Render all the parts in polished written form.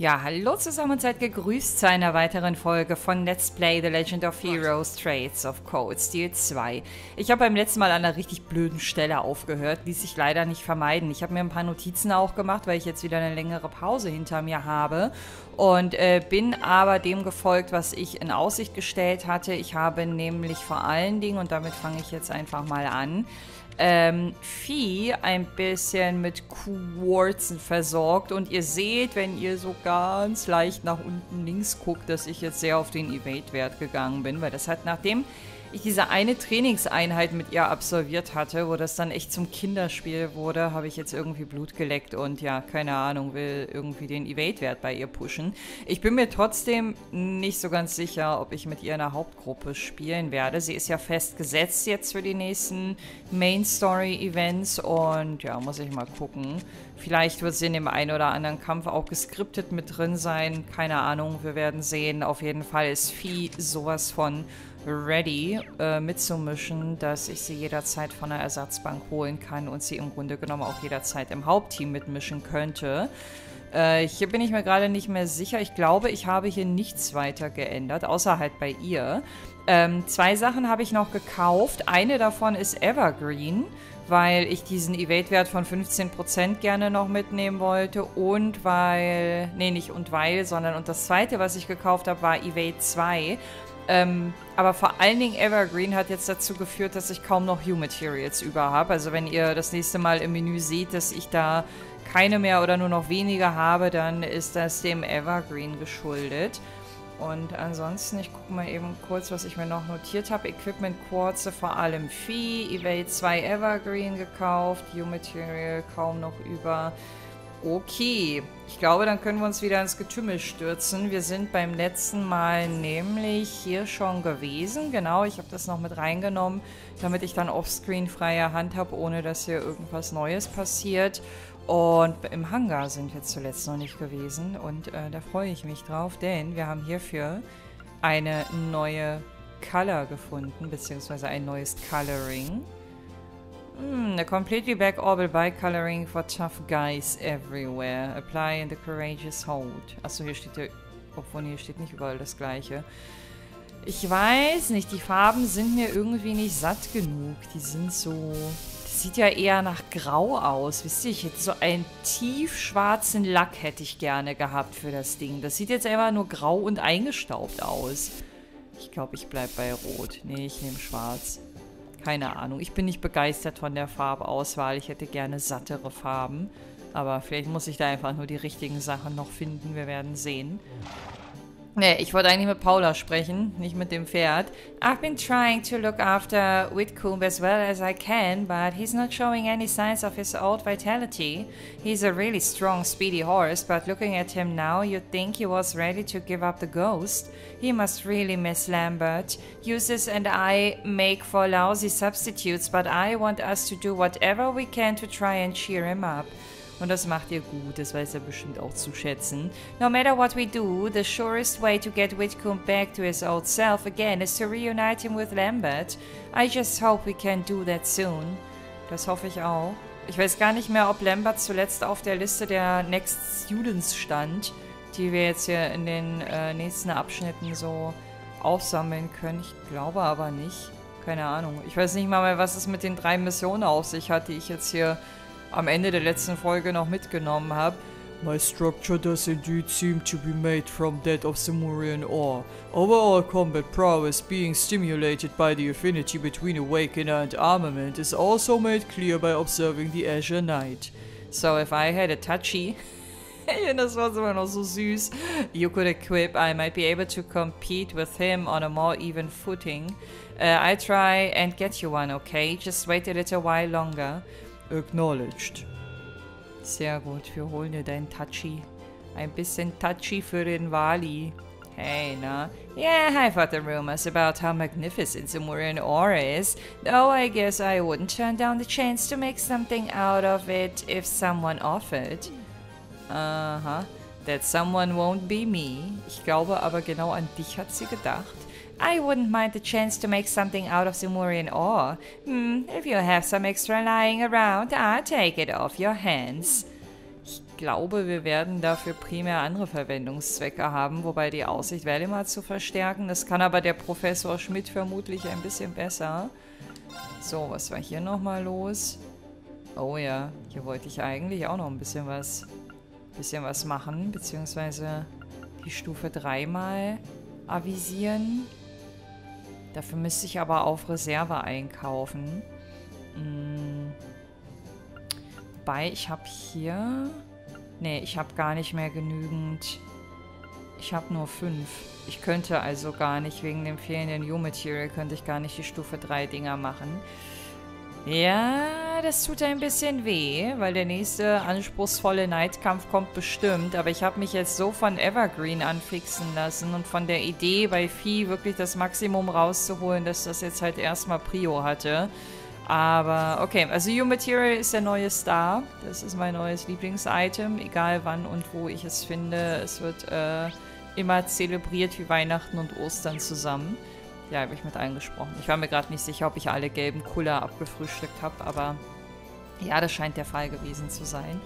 Ja, hallo zusammen und seid gegrüßt zu einer weiteren Folge von Let's Play The Legend of Heroes Traits of Cold Steel 2. Ich habe beim letzten Mal an einer richtig blöden Stelle aufgehört, ließ sich leider nicht vermeiden. Ich habe mir ein paar Notizen auch gemacht, weil ich jetzt wieder eine längere Pause hinter mir habe und bin aber dem gefolgt, was ich in Aussicht gestellt hatte. Ich habe nämlich vor allen Dingen, und damit fange ich jetzt einfach mal an, Vieh ein bisschen mit Quarzen versorgt. Und ihr seht, wenn ihr so ganz leicht nach unten links guckt, dass ich jetzt sehr auf den Evade-Wert gegangen bin. Weil das hat, nachdem ich diese eine Trainingseinheit mit ihr absolviert hatte, wo das dann echt zum Kinderspiel wurde, habe ich jetzt irgendwie Blut geleckt und ja, keine Ahnung, will irgendwie den Evade-Wert bei ihr pushen. Ich bin mir trotzdem nicht so ganz sicher, ob ich mit ihr in der Hauptgruppe spielen werde. Sie ist ja festgesetzt jetzt für die nächsten Main-Story-Events und ja, muss ich mal gucken. Vielleicht wird sie in dem einen oder anderen Kampf auch geskriptet mit drin sein. Keine Ahnung, wir werden sehen. Auf jeden Fall ist Vieh sowas von ready mitzumischen, dass ich sie jederzeit von der Ersatzbank holen kann und sie im Grunde genommen auch jederzeit im Hauptteam mitmischen könnte. Hier bin ich mir gerade nicht mehr sicher. Ich glaube, ich habe hier nichts weiter geändert, außer halt bei ihr. Zwei Sachen habe ich noch gekauft. Eine davon ist Evergreen, weil ich diesen Evade-Wert von 15% gerne noch mitnehmen wollte und weil, nee, nicht und weil, sondern und das zweite, was ich gekauft habe, war Evade 2. Aber vor allen Dingen Evergreen hat jetzt dazu geführt, dass ich kaum noch Hue-Materials über habe. Also wenn ihr das nächste Mal im Menü seht, dass ich da keine mehr oder nur noch weniger habe, dann ist das dem Evergreen geschuldet. Und ansonsten, ich gucke mal eben kurz, was ich mir noch notiert habe. Equipment Quarze, vor allem Vieh, Evade 2 Evergreen gekauft, Hue-Material kaum noch über. Okay, ich glaube, dann können wir uns wieder ins Getümmel stürzen. Wir sind beim letzten Mal nämlich hier schon gewesen. Genau, ich habe das noch mit reingenommen, damit ich dann offscreen freie Hand habe, ohne dass hier irgendwas Neues passiert. Und im Hangar sind wir zuletzt noch nicht gewesen und da freue ich mich drauf, denn wir haben hierfür eine neue Color gefunden, beziehungsweise ein neues Coloring. A completely black orbal bicoloring for tough guys everywhere. Apply in the courageous hold. Achso, hier steht ja, obwohl hier steht nicht überall das gleiche. Ich weiß nicht, die Farben sind mir irgendwie nicht satt genug. Die sind so... Das sieht ja eher nach Grau aus. Wisst ihr, ich hätte so einen tiefschwarzen Lack hätte ich gerne gehabt für das Ding. Das sieht jetzt einfach nur grau und eingestaubt aus. Ich glaube, ich bleibe bei Rot. Nee, ich nehme Schwarz. Keine Ahnung. Ich bin nicht begeistert von der Farbauswahl. Ich hätte gerne sattere Farben. Aber vielleicht muss ich da einfach nur die richtigen Sachen noch finden. Wir werden sehen. Nee, ich wollte eigentlich mit Paula sprechen, nicht mit dem Pferd. I've been trying to look after Whitcomb as well as I can, but he's not showing any signs of his old vitality. He's a really strong, speedy horse, but looking at him now, you'd think he was ready to give up the ghost. He must really miss Lambert. Eustace and I make for lousy substitutes, but I want us to do whatever we can to try and cheer him up. Und das macht ihr gut, das weiß er bestimmt auch zu schätzen. No matter what we do, the surest way to get Whitcomb back to his old self again is to reunite him with Lambert. I just hope we can do that soon. Das hoffe ich auch. Ich weiß gar nicht mehr, ob Lambert zuletzt auf der Liste der Next Students stand, die wir jetzt hier in den nächsten Abschnitten so aufsammeln können. Ich glaube aber nicht. Keine Ahnung. Ich weiß nicht mal, was es mit den 3 Missionen auf sich hat, die ich jetzt hier am Ende der letzten Folge noch mitgenommen habe. My structure does indeed seem to be made from that of Simurian ore. Overall combat prowess being stimulated by the affinity between Awakener and armament is also made clear by observing the Azure Knight. So if I had a touchy, das war immer noch so süß, you could equip, I might be able to compete with him on a more even footing. I'll try and get you one, okay? Just wait a little while longer. Acknowledged. Sehr gut, wir holen dir deinen Touchy. Ein bisschen Touchy für den Wali. Hey, na? Yeah, I've heard the rumors about how magnificent Simurian ore is, though I guess I wouldn't turn down the chance to make something out of it if someone offered. Aha, that someone won't be me. Ich glaube aber genau an dich hat sie gedacht. I wouldn't mind the chance to make something out of Simurian ore. If you have some extra lying around, I'll take it off your hands. Ich glaube, wir werden dafür primär andere Verwendungszwecke haben, wobei die Aussicht wäre immer zu verstärken. Das kann aber der Professor Schmidt vermutlich ein bisschen besser. So, was war hier nochmal los? Oh ja, hier wollte ich eigentlich auch noch ein bisschen was machen, beziehungsweise die Stufe 3 mal avisieren. Dafür müsste ich aber auf Reserve einkaufen. Wobei, ich habe hier... Ne, ich habe gar nicht mehr genügend. Ich habe nur 5. Ich könnte also gar nicht, wegen dem fehlenden New Material, könnte ich gar nicht die Stufe 3 Dinger machen. Ja, das tut ein bisschen weh, weil der nächste anspruchsvolle Neidkampf kommt bestimmt. Aber ich habe mich jetzt so von Evergreen anfixen lassen und von der Idee, bei Vieh wirklich das Maximum rauszuholen, dass das jetzt halt erstmal Prio hatte. Aber okay, also New Material ist der neue Star. Das ist mein neues Lieblings-Item, egal wann und wo ich es finde. Es wird immer zelebriert wie Weihnachten und Ostern zusammen. Ja, habe ich mit eingesprochen. Ich war mir gerade nicht sicher, ob ich alle gelben Kuller abgefrühstückt habe, aber ja, das scheint der Fall gewesen zu sein.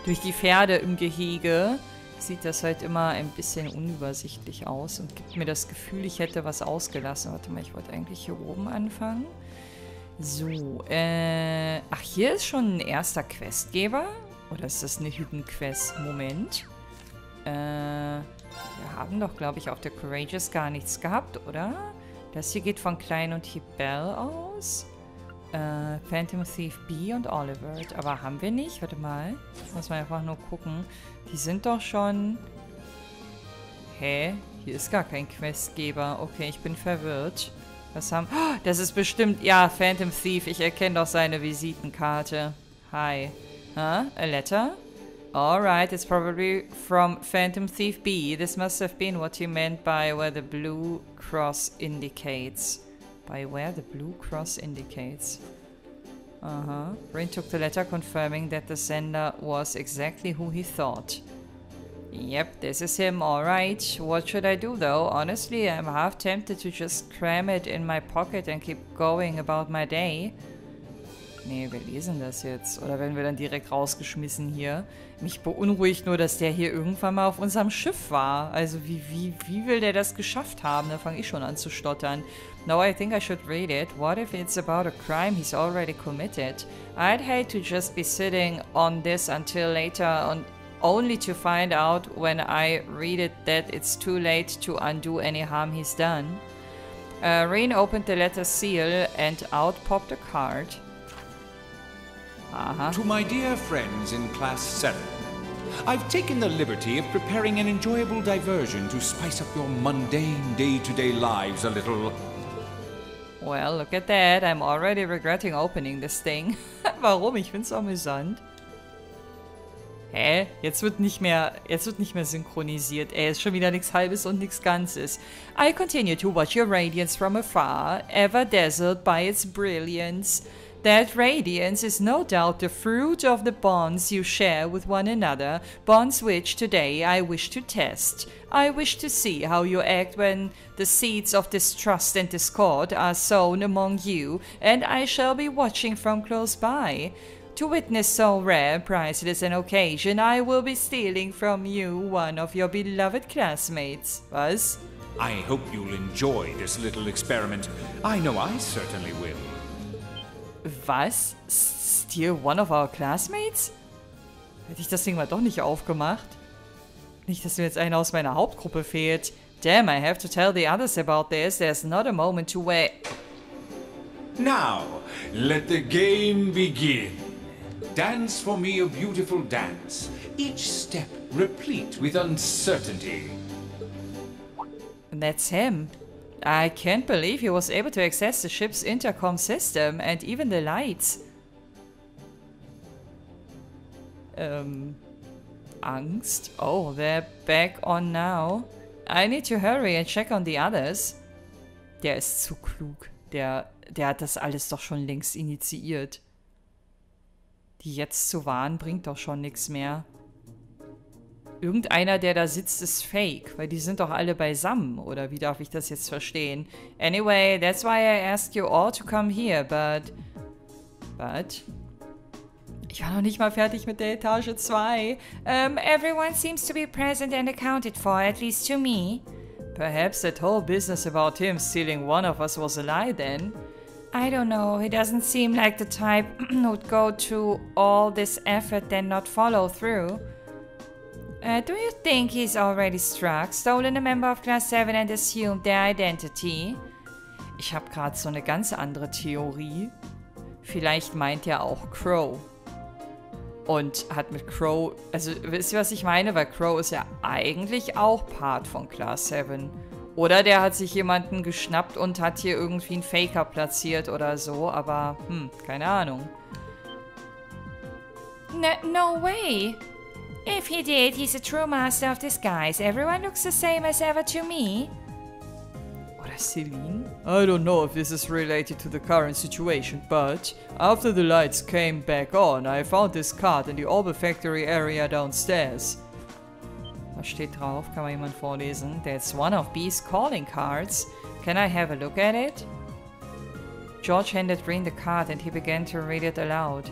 Durch die Pferde im Gehege sieht das halt immer ein bisschen unübersichtlich aus und gibt mir das Gefühl, ich hätte was ausgelassen. Warte mal, ich wollte eigentlich hier oben anfangen. So, ach, hier ist schon ein erster Questgeber? Oder ist das eine Hidden Quest? Moment. Wir haben doch, glaube ich, auf der Courageous gar nichts gehabt, oder? Das hier geht von Klein und Hebel aus. Phantom Thief B und Olivert. Aber haben wir nicht? Warte mal. Ich muss mal einfach nur gucken. Die sind doch schon... Hä? Hier ist gar kein Questgeber. Okay, ich bin verwirrt. Was haben... Oh, das ist bestimmt... Ja, Phantom Thief. Ich erkenne doch seine Visitenkarte. Hi. Huh? A letter? Alright, it's probably from Phantom Thief B. This must have been what you meant by where the blue cross indicates. By where the blue cross indicates. Rin took the letter confirming that the sender was exactly who he thought. Yep, this is him, alright. What should I do though? Honestly, I'm half tempted to just cram it in my pocket and keep going about my day. Nee, wir lesen das jetzt. Oder werden wir dann direkt rausgeschmissen hier? Mich beunruhigt nur, dass der hier irgendwann mal auf unserem Schiff war. Also wie will der das geschafft haben? Da fange ich schon an zu stottern. No, I think I should read it. What if it's about a crime he's already committed? I'd hate to just be sitting on this until later and only to find out when I read it that it's too late to undo any harm he's done. Rain opened the letter seal and out popped a card. To my dear friends in Class 7, I've taken the liberty of preparing an enjoyable diversion to spice up your mundane day-to-day lives a little. Well, look at that. I'm already regretting opening this thing. Warum? Ich find's amüsant. Hä? Jetzt wird nicht mehr synchronisiert. Ist schon wieder nichts Halbes und nichts Ganzes. I continue to watch your radiance from afar, ever dazzled by its brilliance. That radiance is no doubt the fruit of the bonds you share with one another, bonds which today I wish to test. I wish to see how you act when the seeds of distrust and discord are sown among you, and I shall be watching from close by. To witness so rare, priceless an occasion, I will be stealing from you one of your beloved classmates. Was? I hope you'll enjoy this little experiment. I know I certainly will. Was? Steal one of our classmates? Hätte ich das Ding mal doch nicht aufgemacht? Nicht, dass mir jetzt einer aus meiner Hauptgruppe fehlt. Damn, I have to tell the others about this. There's not a moment to wait. Now, let the game begin. Dance for me a beautiful dance, each step replete with uncertainty. That's him. I can't believe he was able to access the ship's intercom system and even the lights. Angst? Oh, they're back on now. I need to hurry and check on the others. Der ist zu klug. Der hat das alles doch schon längst initiiert. Die jetzt zu warnen, bringt doch schon nichts mehr. Irgendeiner, der da sitzt, ist fake, weil die sind doch alle beisammen, oder wie darf ich das jetzt verstehen? Anyway, that's why I asked you all to come here, but... Ich war noch nicht mal fertig mit der Etage 2. Everyone seems to be present and accounted for, at least to me. Perhaps that whole business about him stealing one of us was a lie then? I don't know, he doesn't seem like the type who'd go to all this effort then not follow through. Do you think he's already struck, stolen a member of Class 7 and assumed their identity? Ich habe gerade so eine ganz andere Theorie. Vielleicht meint er auch Crow. Und hat mit Crow, also wisst ihr, was ich meine? Weil Crow ist ja eigentlich auch Part von Class 7. Oder der hat sich jemanden geschnappt und hat hier irgendwie einen Faker platziert oder so, aber, keine Ahnung. No way! If he did, he's a true master of disguise. Everyone looks the same as ever to me. Oder Celine? I don't know if this is related to the current situation, but after the lights came back on, I found this card in the Orbital Factory area downstairs. Was steht drauf? Kann mal jemand vorlesen? That's one of B's calling cards. Can I have a look at it? George handed Green the card and he began to read it aloud.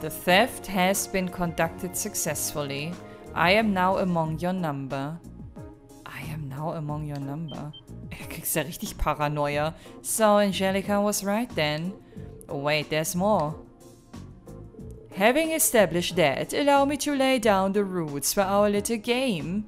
The theft has been conducted successfully. I am now among your number. I am now among your number. Er kriegst ja richtig Paranoia. So Angelica was right then. Oh wait, there's more. Having established that, allow me to lay down the roots for our little game.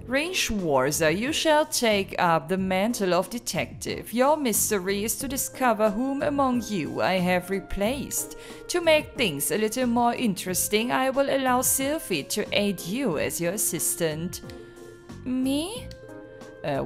Rain Schwarzer, you shall take up the mantle of detective. Your mystery is to discover whom among you I have replaced. To make things a little more interesting, I will allow Sylphie to aid you as your assistant. Me?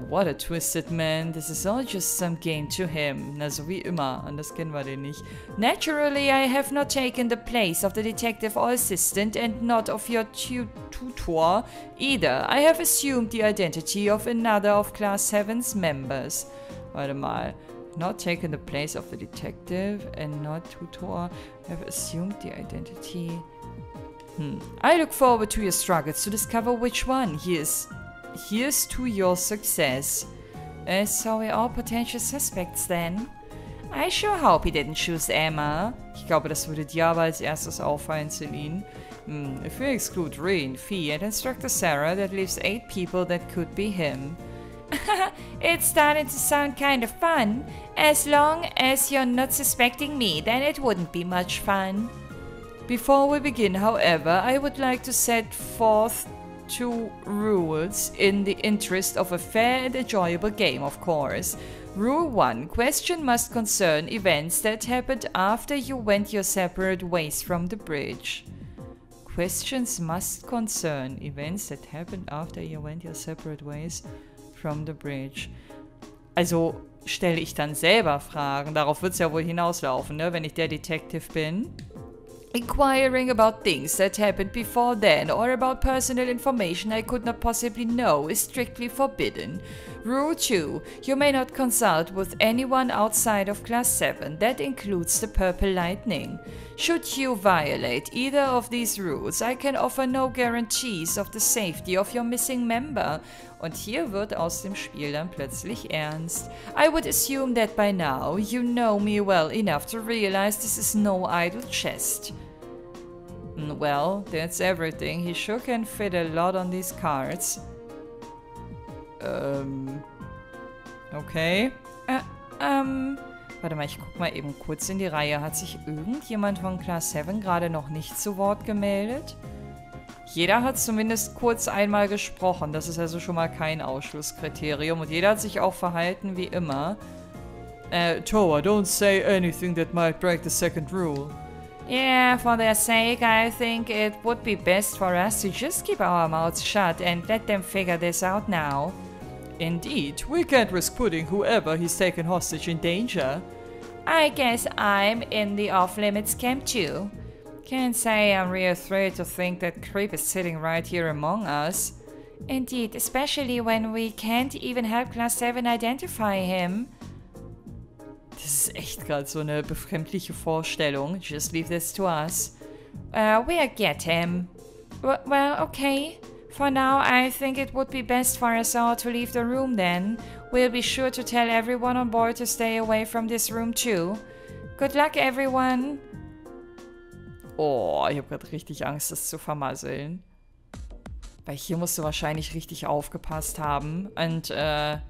What a twisted man. This is all just some game to him. Na, so wie immer. Anders kennen wir den nicht. Naturally, I have not taken the place of the detective or assistant and not of your tutor either. I have assumed the identity of another of Class 7's members. Warte mal. Not taken the place of the detective and not tutor. Have assumed the identity. I look forward to your struggles to discover which one he is. Here's to your success. So we're all potential suspects then? I sure hope he didn't choose Emma. Ich glaube, das würde dir aber als erstes auffallen, Celine. If we exclude Rain, Fee, and instructor Sarah, that leaves 8 people that could be him. It's starting to sound kind of fun. As long as you're not suspecting me, then it wouldn't be much fun. Before we begin, however, I would like to set forth 2 rules in the interest of a fair and enjoyable game, of course. Rule 1. Question must concern events that happened after you went your separate ways from the bridge. Questions must concern events that happened after you went your separate ways from the bridge. Also stelle ich dann selber Fragen. Darauf wird es ja wohl hinauslaufen, ne? Wenn ich der Detective bin. Inquiring about things that happened before then or about personal information I could not possibly know is strictly forbidden. Rule 2. You may not consult with anyone outside of Class 7. That includes the Purple Lightning. Should you violate either of these rules, I can offer no guarantees of the safety of your missing member. Und hier wird aus dem Spiel dann plötzlich ernst. I would assume that by now you know me well enough to realize this is no idle jest. Well, that's everything. He sure can fit a lot on these cards. Okay. Warte mal, ich guck mal eben kurz in die Reihe. Hat sich irgendjemand von Class 7 gerade noch nicht zu Wort gemeldet? Jeder hat zumindest kurz einmal gesprochen. Das ist also schon mal kein Ausschlusskriterium. Und jeder hat sich auch verhalten wie immer. Toa, don't say anything that might break the second rule. Yeah, for their sake, I think it would be best for us to just keep our mouths shut and let them figure this out now. Indeed, we can't risk putting whoever he's taken hostage in danger. I guess I'm in the off-limits camp too. Can't say I'm real thrilled to think that creep is sitting right here among us. Indeed, especially when we can't even help Class 7 identify him. Das ist echt gerade so eine befremdliche Vorstellung. Just leave this to us. We'll get him. Well, okay. For now, I think it would be best for us all to leave the room then. We'll be sure to tell everyone on board to stay away from this room too. Good luck, everyone. Oh, ich habe gerade richtig Angst, das zu vermasseln. Weil hier musst du wahrscheinlich richtig aufgepasst haben und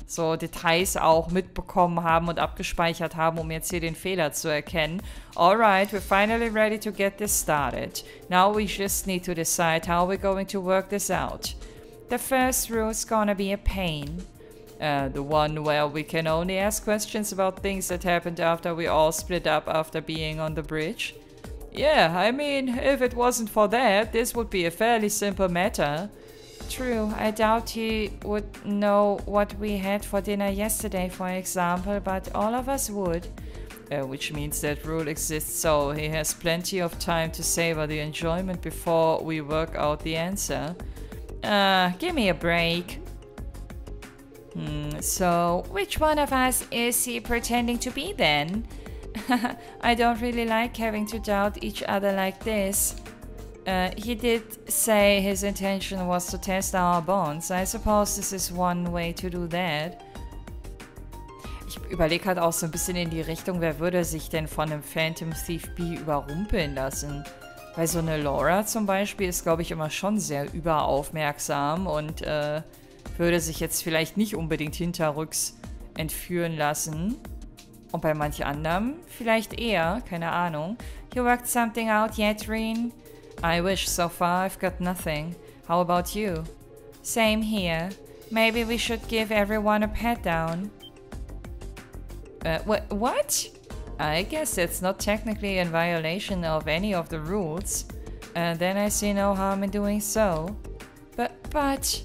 so Details auch mitbekommen haben und abgespeichert haben, um jetzt hier den Fehler zu erkennen. Alright, we're finally ready to get this started. Now we just need to decide how we're going to work this out. The first rule is gonna be a pain. The one where we can only ask questions about things that happened after we all split up after being on the bridge. Yeah, I mean, if it wasn't for that, this would be a fairly simple matter. True, I doubt he would know what we had for dinner yesterday, for example, but all of us would. Which means that rule exists, so he has plenty of time to savor the enjoyment before we work out the answer. Give me a break. So, which one of us is he pretending to be then? I don't really like having to doubt each other like this. He did say his intention was to test our bonds. I suppose this is one way to do that. Ich überlege halt auch so ein bisschen in die Richtung, wer würde sich denn von einem Phantom Thief B überrumpeln lassen? Weil so eine Laura zum Beispiel ist, glaube ich, immer schon sehr überaufmerksam und würde sich jetzt vielleicht nicht unbedingt hinterrücks entführen lassen. Und bei manch anderem vielleicht eher, keine Ahnung. You worked something out yet, Reen? I wish. So far I've got nothing. How about you? Same here. Maybe we should give everyone a pat down. What? I guess that's not technically in violation of any of the rules. Then I see no harm in doing so. But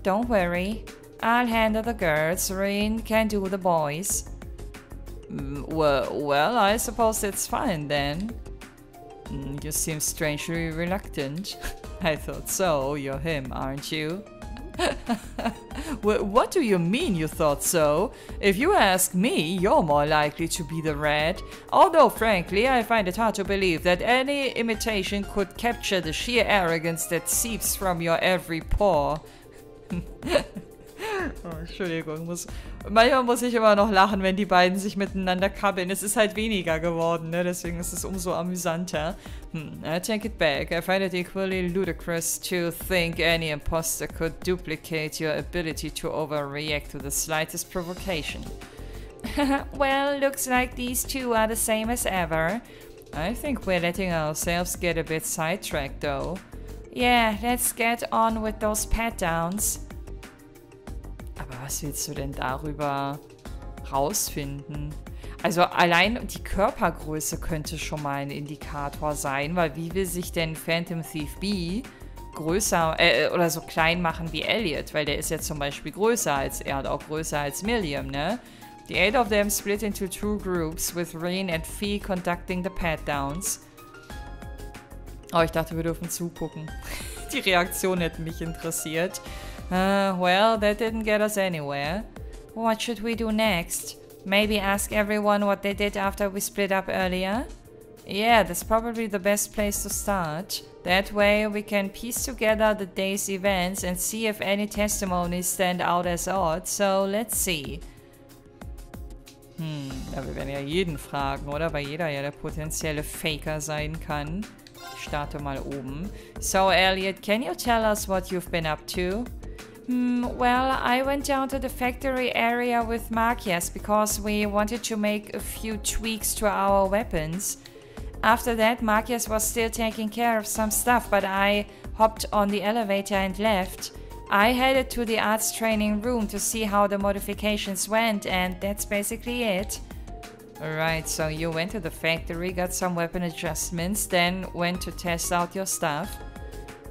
don't worry. I'll handle the girls. Reen can do the boys. Well, I suppose it's fine then. You seem strangely reluctant. I thought so. You're him, aren't you? What do you mean you thought so? If you ask me, you're more likely to be the rat. Although, frankly, I find it hard to believe that any imitation could capture the sheer arrogance that seeps from your every pore. Oh, Entschuldigung, manchmal muss ich immer noch lachen, wenn die beiden sich miteinander kabbeln. Es ist halt weniger geworden, ne? Deswegen ist es umso amüsanter. I take it back. I find it equally ludicrous to think any imposter could duplicate your ability to overreact to the slightest provocation. Well, looks like these two are the same as ever. I think we're letting ourselves get a bit sidetracked, though. Yeah, let's get on with those pat-downs. Aber was willst du denn darüber rausfinden? Also allein die Körpergröße könnte schon mal ein Indikator sein, weil wie will sich denn Phantom Thief B größer oder so klein machen wie Elliot? Weil der ist ja zum Beispiel größer als er und auch größer als Milliam, ne? The 8 of them split into 2 groups with Reen and Fee conducting the pat-downs. Oh, ich dachte, wir dürfen zugucken. Die Reaktion hätte mich interessiert. Well, that didn't get us anywhere. What should we do next? Maybe ask everyone what they did after we split up earlier? Yeah, that's probably the best place to start. That way we can piece together the day's events and see if any testimonies stand out as odd. So, let's see. Ja, wir werden ja jeden fragen, oder? Weil jeder ja der potenzielle Faker sein kann. Ich starte mal oben. So, Elliot, can you tell us what you've been up to? Well, I went down to the factory area with Markias because we wanted to make a few tweaks to our weapons. After that, Markias was still taking care of some stuff, but I hopped on the elevator and left. I headed to the arts training room to see how the modifications went, and that's basically it. Alright, so you went to the factory, got some weapon adjustments, then went to test out your stuff.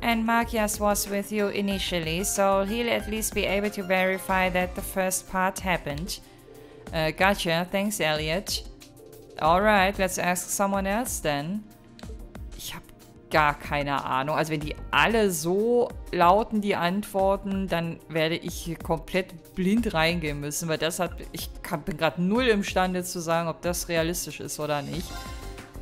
And Markias was with you initially, so he'll at least be able to verify that the first part happened. Gotcha, thanks Elliot. Alright, let's ask someone else then. Ich habe gar keine Ahnung. Also wenn die alle so lauten, die Antworten, dann werde ich hier komplett blind reingehen müssen, weil bin gerade null imstande zu sagen, ob das realistisch ist oder nicht.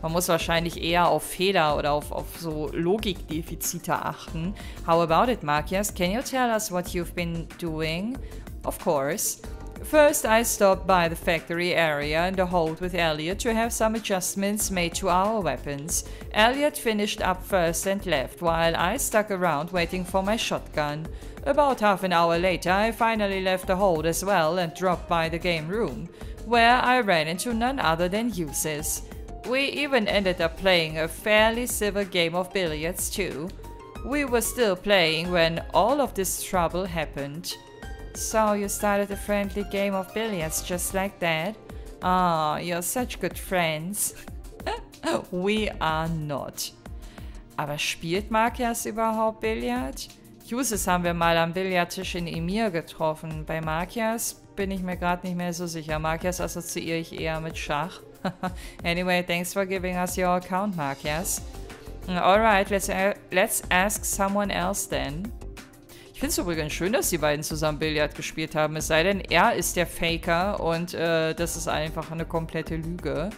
Man muss wahrscheinlich eher auf Fehler oder auf so Logikdefizite achten. How about it, Markias? Can you tell us what you've been doing? Of course. First, I stopped by the factory area and the hold with Elliot to have some adjustments made to our weapons. Elliot finished up first and left, while I stuck around waiting for my shotgun. About half an hour later, I finally left the hold as well and dropped by the game room, where I ran into none other than Uses. We even ended up playing a fairly civil game of billiards too. We were still playing when all of this trouble happened. So you started a friendly game of billiards just like that? Ah, you're such good friends. We are not. Aber spielt Markias überhaupt Billard? Uses haben wir mal am Billardtisch in Emir getroffen. Bei Markias bin ich mir gerade nicht mehr so sicher. Markias assoziiere ich eher mit Schach. Anyway, thanks for giving us your account, Markias. Alright, let's ask someone else then. Ich finde es übrigens schön, dass die beiden zusammen Billard gespielt haben. Es sei denn, er ist der Faker und das ist einfach eine komplette Lüge.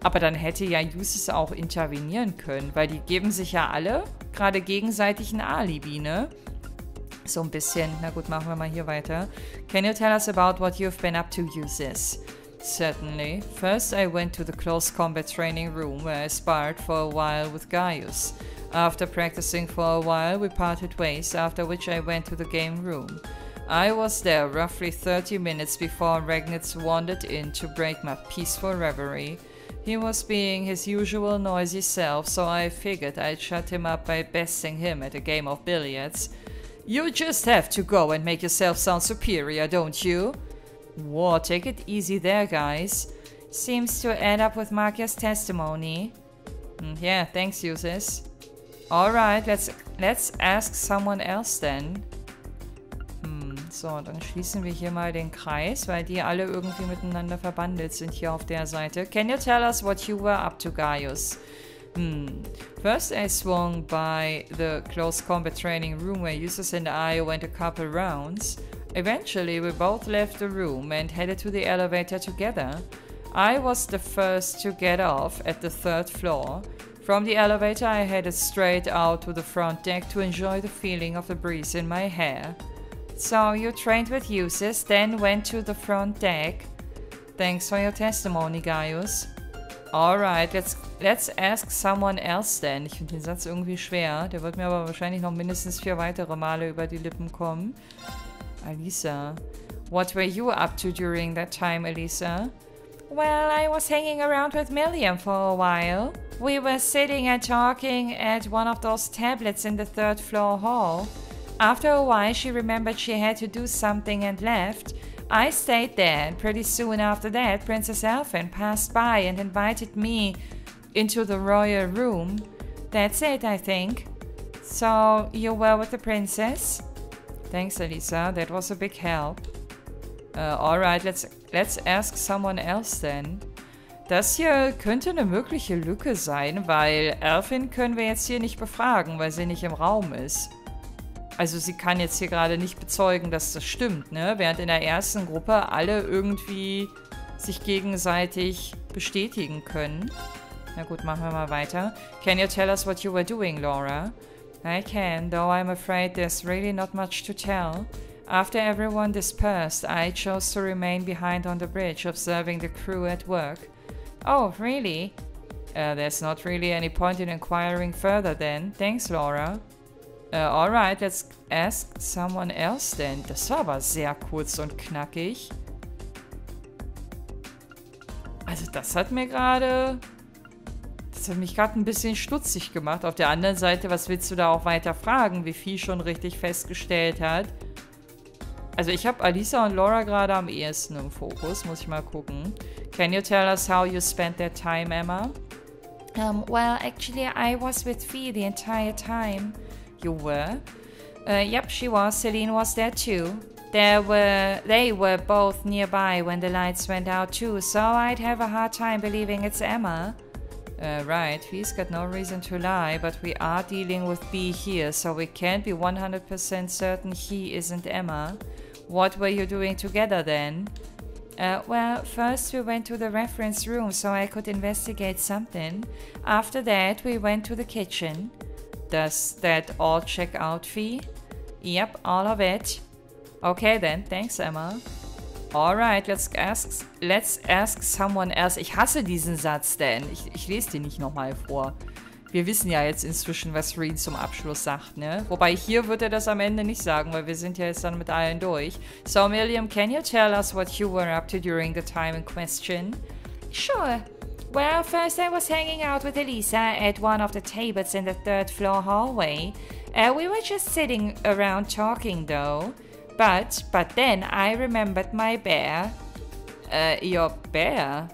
Aber dann hätte ja Uses auch intervenieren können, weil die geben sich ja alle gerade gegenseitig ein Alibi, ne? So ein bisschen. Na gut, machen wir mal hier weiter. Can you tell us about what you've been up to, Uses? Certainly. First, I went to the close combat training room where I sparred for a while with Gaius. After practicing for a while, we parted ways, after which I went to the game room. I was there roughly 30 minutes before Ragnitz wandered in to break my peaceful reverie. He was being his usual noisy self, so I figured I'd shut him up by besting him at a game of billiards. You just have to go and make yourself sound superior, don't you? Whoa, take it easy there, guys. Seems to add up with Markia's testimony. Yeah, thanks, Uses. Alright, let's ask someone else then. So, dann schließen wir hier mal den Kreis, weil die alle irgendwie miteinander verbandelt sind hier auf der Seite. Can you tell us what you were up to, Gaius? First, I swung by the close combat training room where Uses and I went a couple rounds. Eventually, we both left the room and headed to the elevator together. I was the first to get off at the 3rd floor. From the elevator, I headed straight out to the front deck to enjoy the feeling of the breeze in my hair. So, you trained with Uses, then went to the front deck. Thanks for your testimony, Gaius. Alright, let's ask someone else then. Ich finde den Satz irgendwie schwer. Der wird mir aber wahrscheinlich noch mindestens 4 weitere Male über die Lippen kommen. Alisa. What were you up to during that time, Alisa? Well, I was hanging around with Milliam for a while. We were sitting and talking at one of those tablets in the 3rd floor hall. After a while, she remembered she had to do something and left. I stayed there, and pretty soon after that, Princess Elfin passed by and invited me into the royal room. That's it, I think. So, you were with the princess? Thanks, Alisa. That was a big help. Alright, let's ask someone else then. Das hier könnte eine mögliche Lücke sein, weil Elfin können wir jetzt hier nicht befragen, weil sie nicht im Raum ist. Also sie kann jetzt hier gerade nicht bezeugen, dass das stimmt, ne? Während in der ersten Gruppe alle irgendwie sich gegenseitig bestätigen können. Na gut, machen wir mal weiter. Can you tell us what you were doing, Laura? I can, though I'm afraid there's really not much to tell. After everyone dispersed, I chose to remain behind on the bridge, observing the crew at work. Oh, really? There's not really any point in inquiring further then. Thanks, Laura. Alright, let's ask someone else then. Das war aber sehr kurz und knackig. Also das hat mich gerade ein bisschen stutzig gemacht. Auf der anderen Seite, was willst du da auch weiter fragen, wie Vieh schon richtig festgestellt hat? Also ich habe Alisa und Laura gerade am ehesten im Fokus, muss ich mal gucken. Can you tell us how you spent that time, Emma? Well, actually I was with Fee the entire time. You were? Yep, she was. Celine was there too. They were both nearby when the lights went out too, so I'd have a hard time believing it's Emma. Right, Fee's got no reason to lie, but we are dealing with B here, so we can't be 100% certain he isn't Emma. What were you doing together then? Well, first we went to the reference room so I could investigate something. After that, we went to the kitchen. Does that all check out, Fee? Yep, all of it. Okay then, thanks, Emma. Alright, let's ask someone else. Ich hasse diesen Satz, Dan. Ich lese den nicht nochmal vor. Wir wissen ja jetzt inzwischen, was Reen zum Abschluss sagt, ne? Wobei hier wird er das am Ende nicht sagen, weil wir sind ja jetzt dann mit allen durch. So, Milliam, can you tell us what you were up to during the time in question? Sure. Well, first I was hanging out with Elisa at one of the tables in the 3rd floor hallway. We were just sitting around talking though. But then I remembered my bear. Your bear?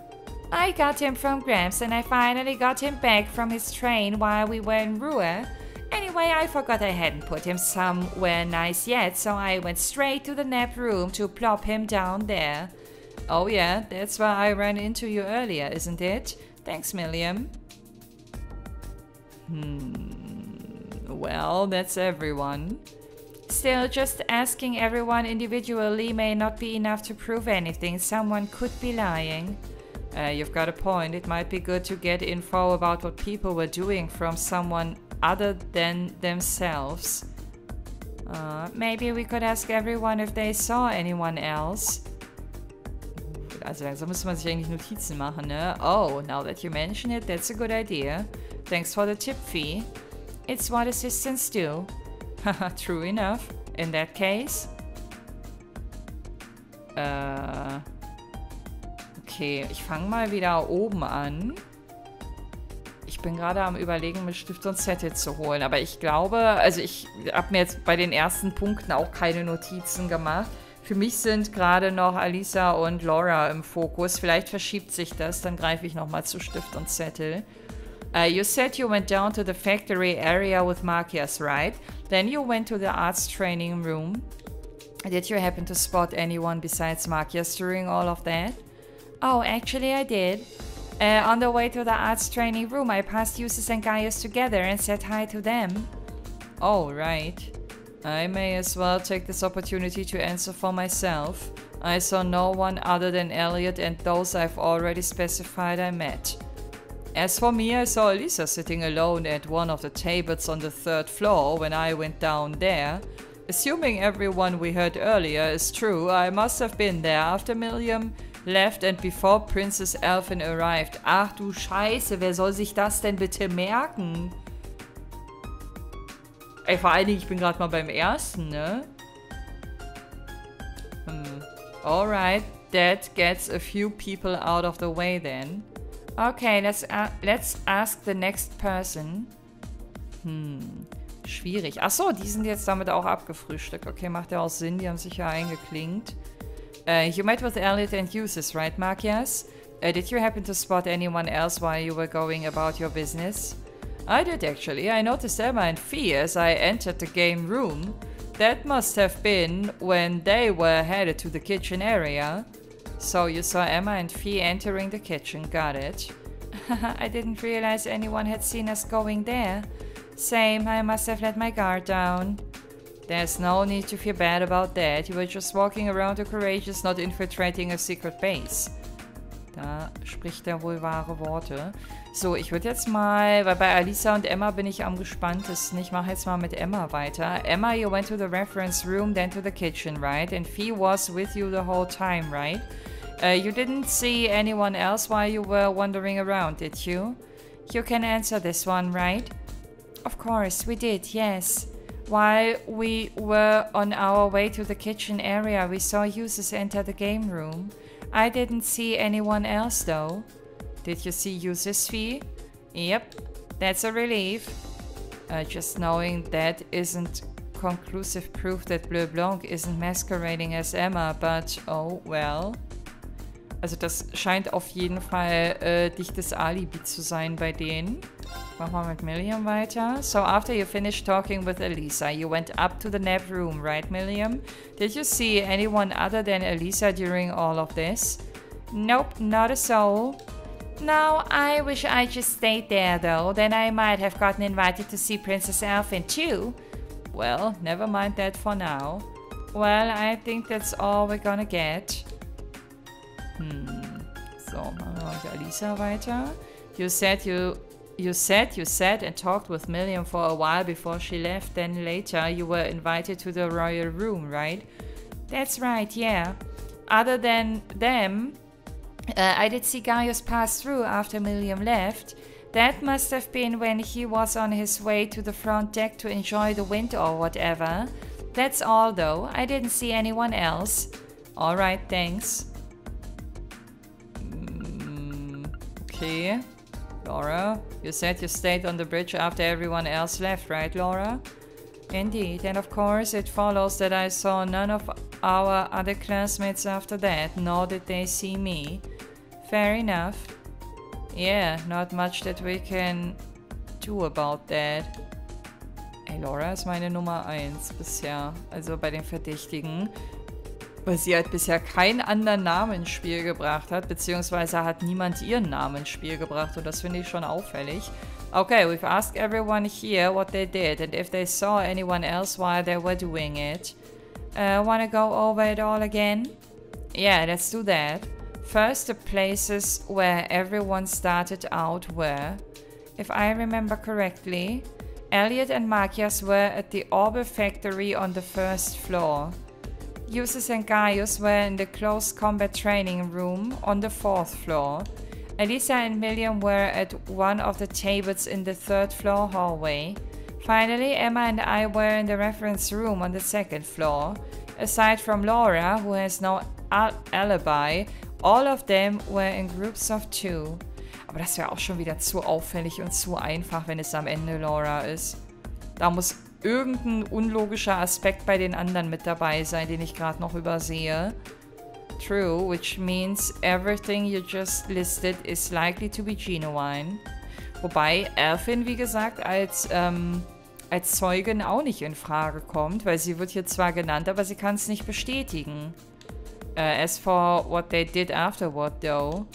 I got him from Gramps and I finally got him back from his train while we were in Ruhr. Anyway, I forgot I hadn't put him somewhere nice yet, so I went straight to the nap room to plop him down there. Oh yeah, that's where I ran into you earlier, isn't it? Thanks, Milliam. Well, that's everyone. Still, just asking everyone individually may not be enough to prove anything. Someone could be lying. You've got a point. It might be good to get info about what people were doing from someone other than themselves. Maybe we could ask everyone if they saw anyone else. Also langsam müsste man sich eigentlich Notizen machen, ne? Oh, now that you mention it, that's a good idea. Thanks for the tip, Fee. It's what assistants do. Haha, true enough. In that case. Okay, ich fange mal wieder oben an. Ich bin gerade am Überlegen, mir Stift und Zettel zu holen. Aber ich glaube, also ich habe mir jetzt bei den ersten Punkten auch keine Notizen gemacht. Für mich sind gerade noch Alisa und Laura im Fokus. Vielleicht verschiebt sich das, dann greife ich nochmal zu Stift und Zettel. You said you went down to the factory area with Marcias, right? Then you went to the arts training room. Did you happen to spot anyone besides Marcias during all of that? Oh, actually I did. On the way to the arts training room, I passed Justus and Gaius together and said hi to them. Oh, right. I may as well take this opportunity to answer for myself. I saw no one other than Elliot and those I've already specified I met. As for me, I saw Elisa sitting alone at one of the tables on the 3rd floor when I went down there. Assuming everyone we heard earlier is true, I must have been there after Milliam left and before Princess Elfin arrived. Ach du Scheiße, wer soll sich das denn bitte merken? Ey, vor allen Dingen, ich bin gerade mal beim ersten, ne? Alright, that gets a few people out of the way then. Okay, let's ask the next person. Schwierig. Achso, die sind jetzt damit auch abgefrühstückt. Okay, macht ja auch Sinn, die haben sich ja eingeklinkt. You met with Elliot and Justus, right, Marcias? Did you happen to spot anyone else while you were going about your business? I did actually. I noticed Emma and Fee as I entered the game room. That must have been when they were headed to the kitchen area. So you saw Emma and Fee entering the kitchen, got it. I didn't realize anyone had seen us going there. Same, I must have let my guard down. There's no need to feel bad about that. You were just walking around the courageous, not infiltrating a secret base. Da spricht er wohl wahre Worte. So, ich würde jetzt mal, weil bei Alisa und Emma bin ich am gespanntesten. Ich mache jetzt mal mit Emma weiter. Emma, you went to the reference room, then to the kitchen, right? And Fee was with you the whole time, right? You didn't see anyone else while you were wandering around, did you? You can answer this one, right? Of course, we did, yes. While we were on our way to the kitchen area, we saw users enter the game room. I didn't see anyone else though. Did you see users, Fee? Yep, that's a relief. Just knowing that isn't conclusive proof that Bleu Blanc isn't masquerading as Emma, but oh well. Also das scheint auf jeden Fall dichtes Alibi zu sein bei denen. Machen wir mit Milliam weiter. So after you finished talking with Elisa, you went up to the nap room, right, Milliam? Did you see anyone other than Elisa during all of this? Nope, not a soul. No, I wish I just stayed there though. Then I might have gotten invited to see Princess Elfin too. Well, never mind that for now. Well, I think that's all we're gonna get. So, machen wir mit Elisa weiter. You said you sat and talked with Milliam for a while before she left. Then later you were invited to the royal room, right? That's right, yeah. other than them, I did see Gaius pass through after William left. That must have been when he was on his way to the front deck to enjoy the wind or whatever. That's all though. I didn't see anyone else. Alright, thanks. Okay. Laura, you said you stayed on the bridge after everyone else left, right, Laura? Indeed, and of course it follows that I saw none of our other classmates after that, nor did they see me. Fair enough. Yeah, not much that we can do about that. Ey, Laura ist meine Nummer 1 bisher, also bei den Verdächtigen. Weil sie halt bisher keinen anderen Namen ins Spiel gebracht hat, beziehungsweise hat niemand ihren Namen ins Spiel gebracht und das finde ich schon auffällig. Okay, we've asked everyone here what they did and if they saw anyone else while they were doing it. Wanna go over it all again? Yeah, let's do that. First, the places where everyone started out were, if I remember correctly, Elliot and Machias were at the Orbe factory on the first floor. Eustace and Gaius were in the close combat training room on the 4th floor. Elisa and William were at one of the tables in the 3rd floor hallway. Finally, Emma and I were in the reference room on the 2nd floor. Aside from Laura, who has no alibi, all of them were in groups of 2. Aber das wäre auch schon wieder zu auffällig und zu einfach, wenn es am Ende Laura ist. Da muss irgendein unlogischer Aspekt bei den anderen mit dabei sein, den ich gerade noch übersehe. True, which means everything you just listed is likely to be genuine. Wobei Elfin, wie gesagt, als Zeugin auch nicht in Frage kommt, weil sie wird hier zwar genannt, aber sie kann es nicht bestätigen. As for what they did afterward, though,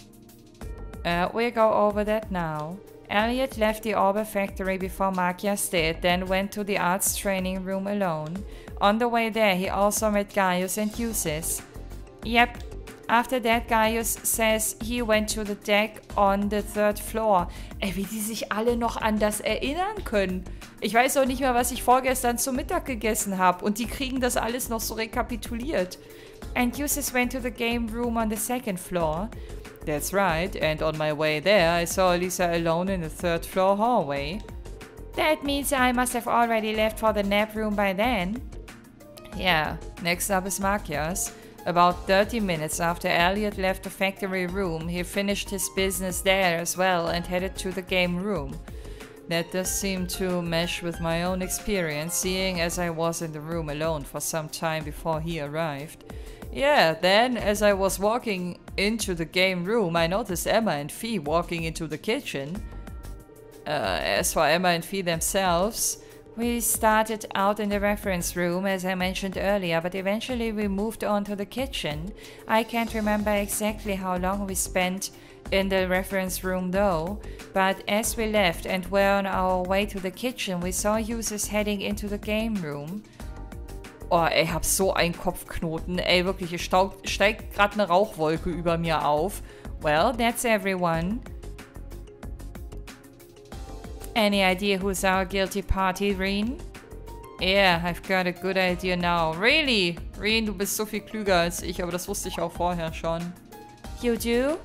we'll go over that now. Elliot left the Orbe factory before Machias did, then went to the arts training room alone. On the way there, he also met Gaius and Eustace. Yep. After that, Gaius says he went to the deck on the 3rd floor. Ey, wie die sich alle noch an das erinnern können. Ich weiß auch nicht mehr, was ich vorgestern zum Mittag gegessen habe. Und die kriegen das alles noch so rekapituliert. And Eustace went to the game room on the 2nd floor. That's right, and on my way there, I saw Elisa alone in the 3rd floor hallway. That means I must have already left for the nap room by then. Yeah, next up is Machias. About 30 minutes after Elliot left the factory room, he finished his business there as well and headed to the game room. That does seem to mesh with my own experience, seeing as I was in the room alone for some time before he arrived. Yeah, then, as I was walking into the game room, I noticed Emma and Fee walking into the kitchen. As for Emma and Fee themselves, we started out in the reference room, as I mentioned earlier, but eventually we moved on to the kitchen. I can't remember exactly how long we spent in the reference room though, but as we left and were on our way to the kitchen, we saw users heading into the game room. Oh, ey, ich hab so einen Kopfknoten. Ey, wirklich, es steigt gerade eine Rauchwolke über mir auf. Well, that's everyone. Any idea who's our guilty party, Reen? Yeah, I've got a good idea now. Really? Reen, du bist so viel klüger als ich, aber das wusste ich auch vorher schon. You do?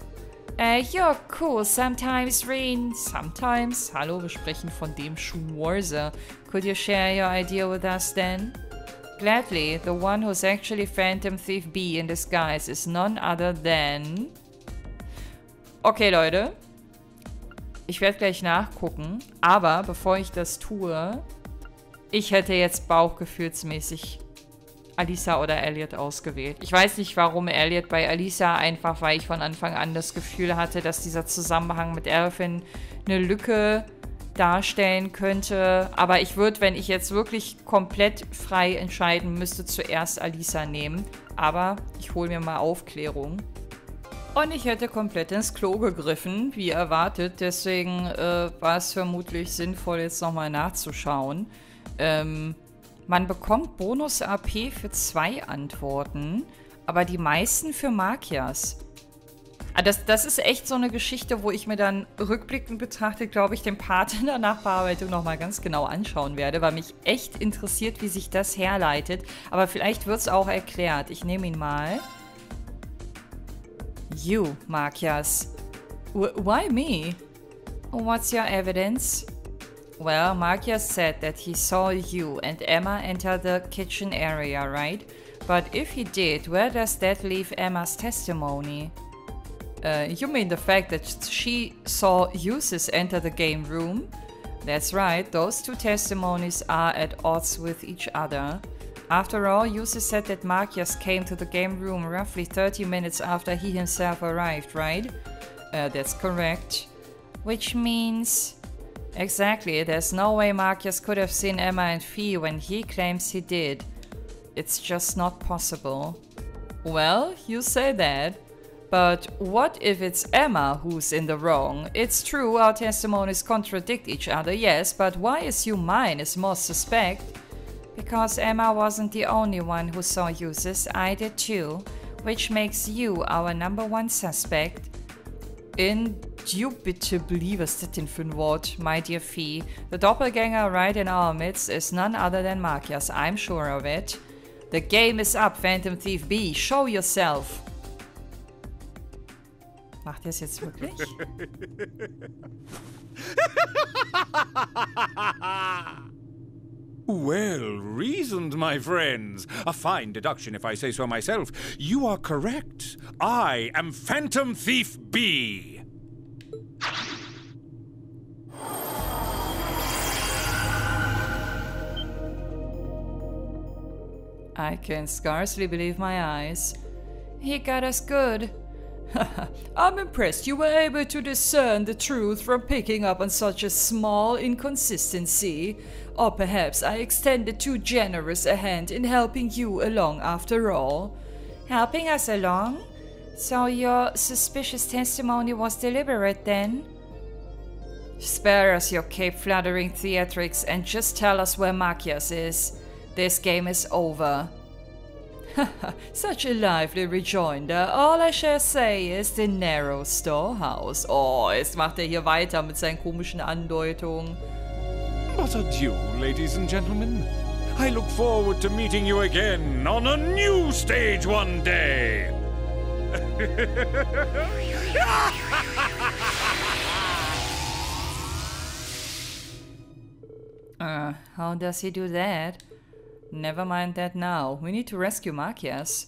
You're cool sometimes, Reen. Sometimes? Hallo, wir sprechen von dem Schmorse. Could you share your idea with us then? Gladly, the one who's actually Phantom Thief B in disguise is none other than... Okay, Leute. Ich werde gleich nachgucken, aber bevor ich das tue, ich hätte jetzt bauchgefühlsmäßig Alisa oder Elliot ausgewählt. Ich weiß nicht, warum Elliot bei Alisa, einfach weil ich von Anfang an das Gefühl hatte, dass dieser Zusammenhang mit Elfin eine Lücke darstellen könnte. Aber ich würde, wenn ich jetzt wirklich komplett frei entscheiden müsste, zuerst Alisa nehmen. Aber ich hole mir mal Aufklärung. Und ich hätte komplett ins Klo gegriffen, wie erwartet. Deswegen war es vermutlich sinnvoll, jetzt nochmal nachzuschauen. Man bekommt Bonus-AP für 2 Antworten, aber die meisten für Machias. Das ist echt so eine Geschichte, wo ich mir dann rückblickend betrachtet, glaube ich, den Part in der Nachbearbeitung nochmal ganz genau anschauen werde, weil mich echt interessiert, wie sich das herleitet. Aber vielleicht wird es auch erklärt. Ich nehme ihn mal. You, Markias. Why me? What's your evidence? Well, Markias said that he saw you and Emma enter the kitchen area, right? But if he did, where does that leave Emma's testimony? You mean the fact that she saw Eustace enter the game room? That's right, those two testimonies are at odds with each other. After all, Eustace said that Markias came to the game room roughly 30 minutes after he himself arrived, right? That's correct. Which means... Exactly, there's no way Markias could have seen Emma and Fee when he claims he did. It's just not possible. Well, you say that. But what if it's Emma who's in the wrong? It's true, our testimonies contradict each other, yes, but why assume mine is more suspect? Because Emma wasn't the only one who saw Eustace, I did too, which makes you our #1 suspect. Indubitably, was ist das denn für ein Wort, my dear Fee? The doppelganger right in our midst is none other than Markias, I'm sure of it. The game is up, Phantom Thief B, show yourself! Macht ihr es jetzt wirklich? Well reasoned, my friends. A fine deduction if I say so myself. You are correct. I am Phantom Thief B. I can scarcely believe my eyes. He got us good. I'm impressed you were able to discern the truth from picking up on such a small inconsistency. Or perhaps I extended too generous a hand in helping you along after all. Helping us along? So your suspicious testimony was deliberate then? Spare us your cape-fluttering theatrics and just tell us where Markias is. This game is over. Such a lively rejoinder. All I shall say is the narrow storehouse. Oh, jetzt macht hier weiter mit seinen komischen Andeutungen. But adieu, ladies and gentlemen. I look forward to meeting you again on a new stage one day. How does he do that? Never mind that now. We need to rescue Markias.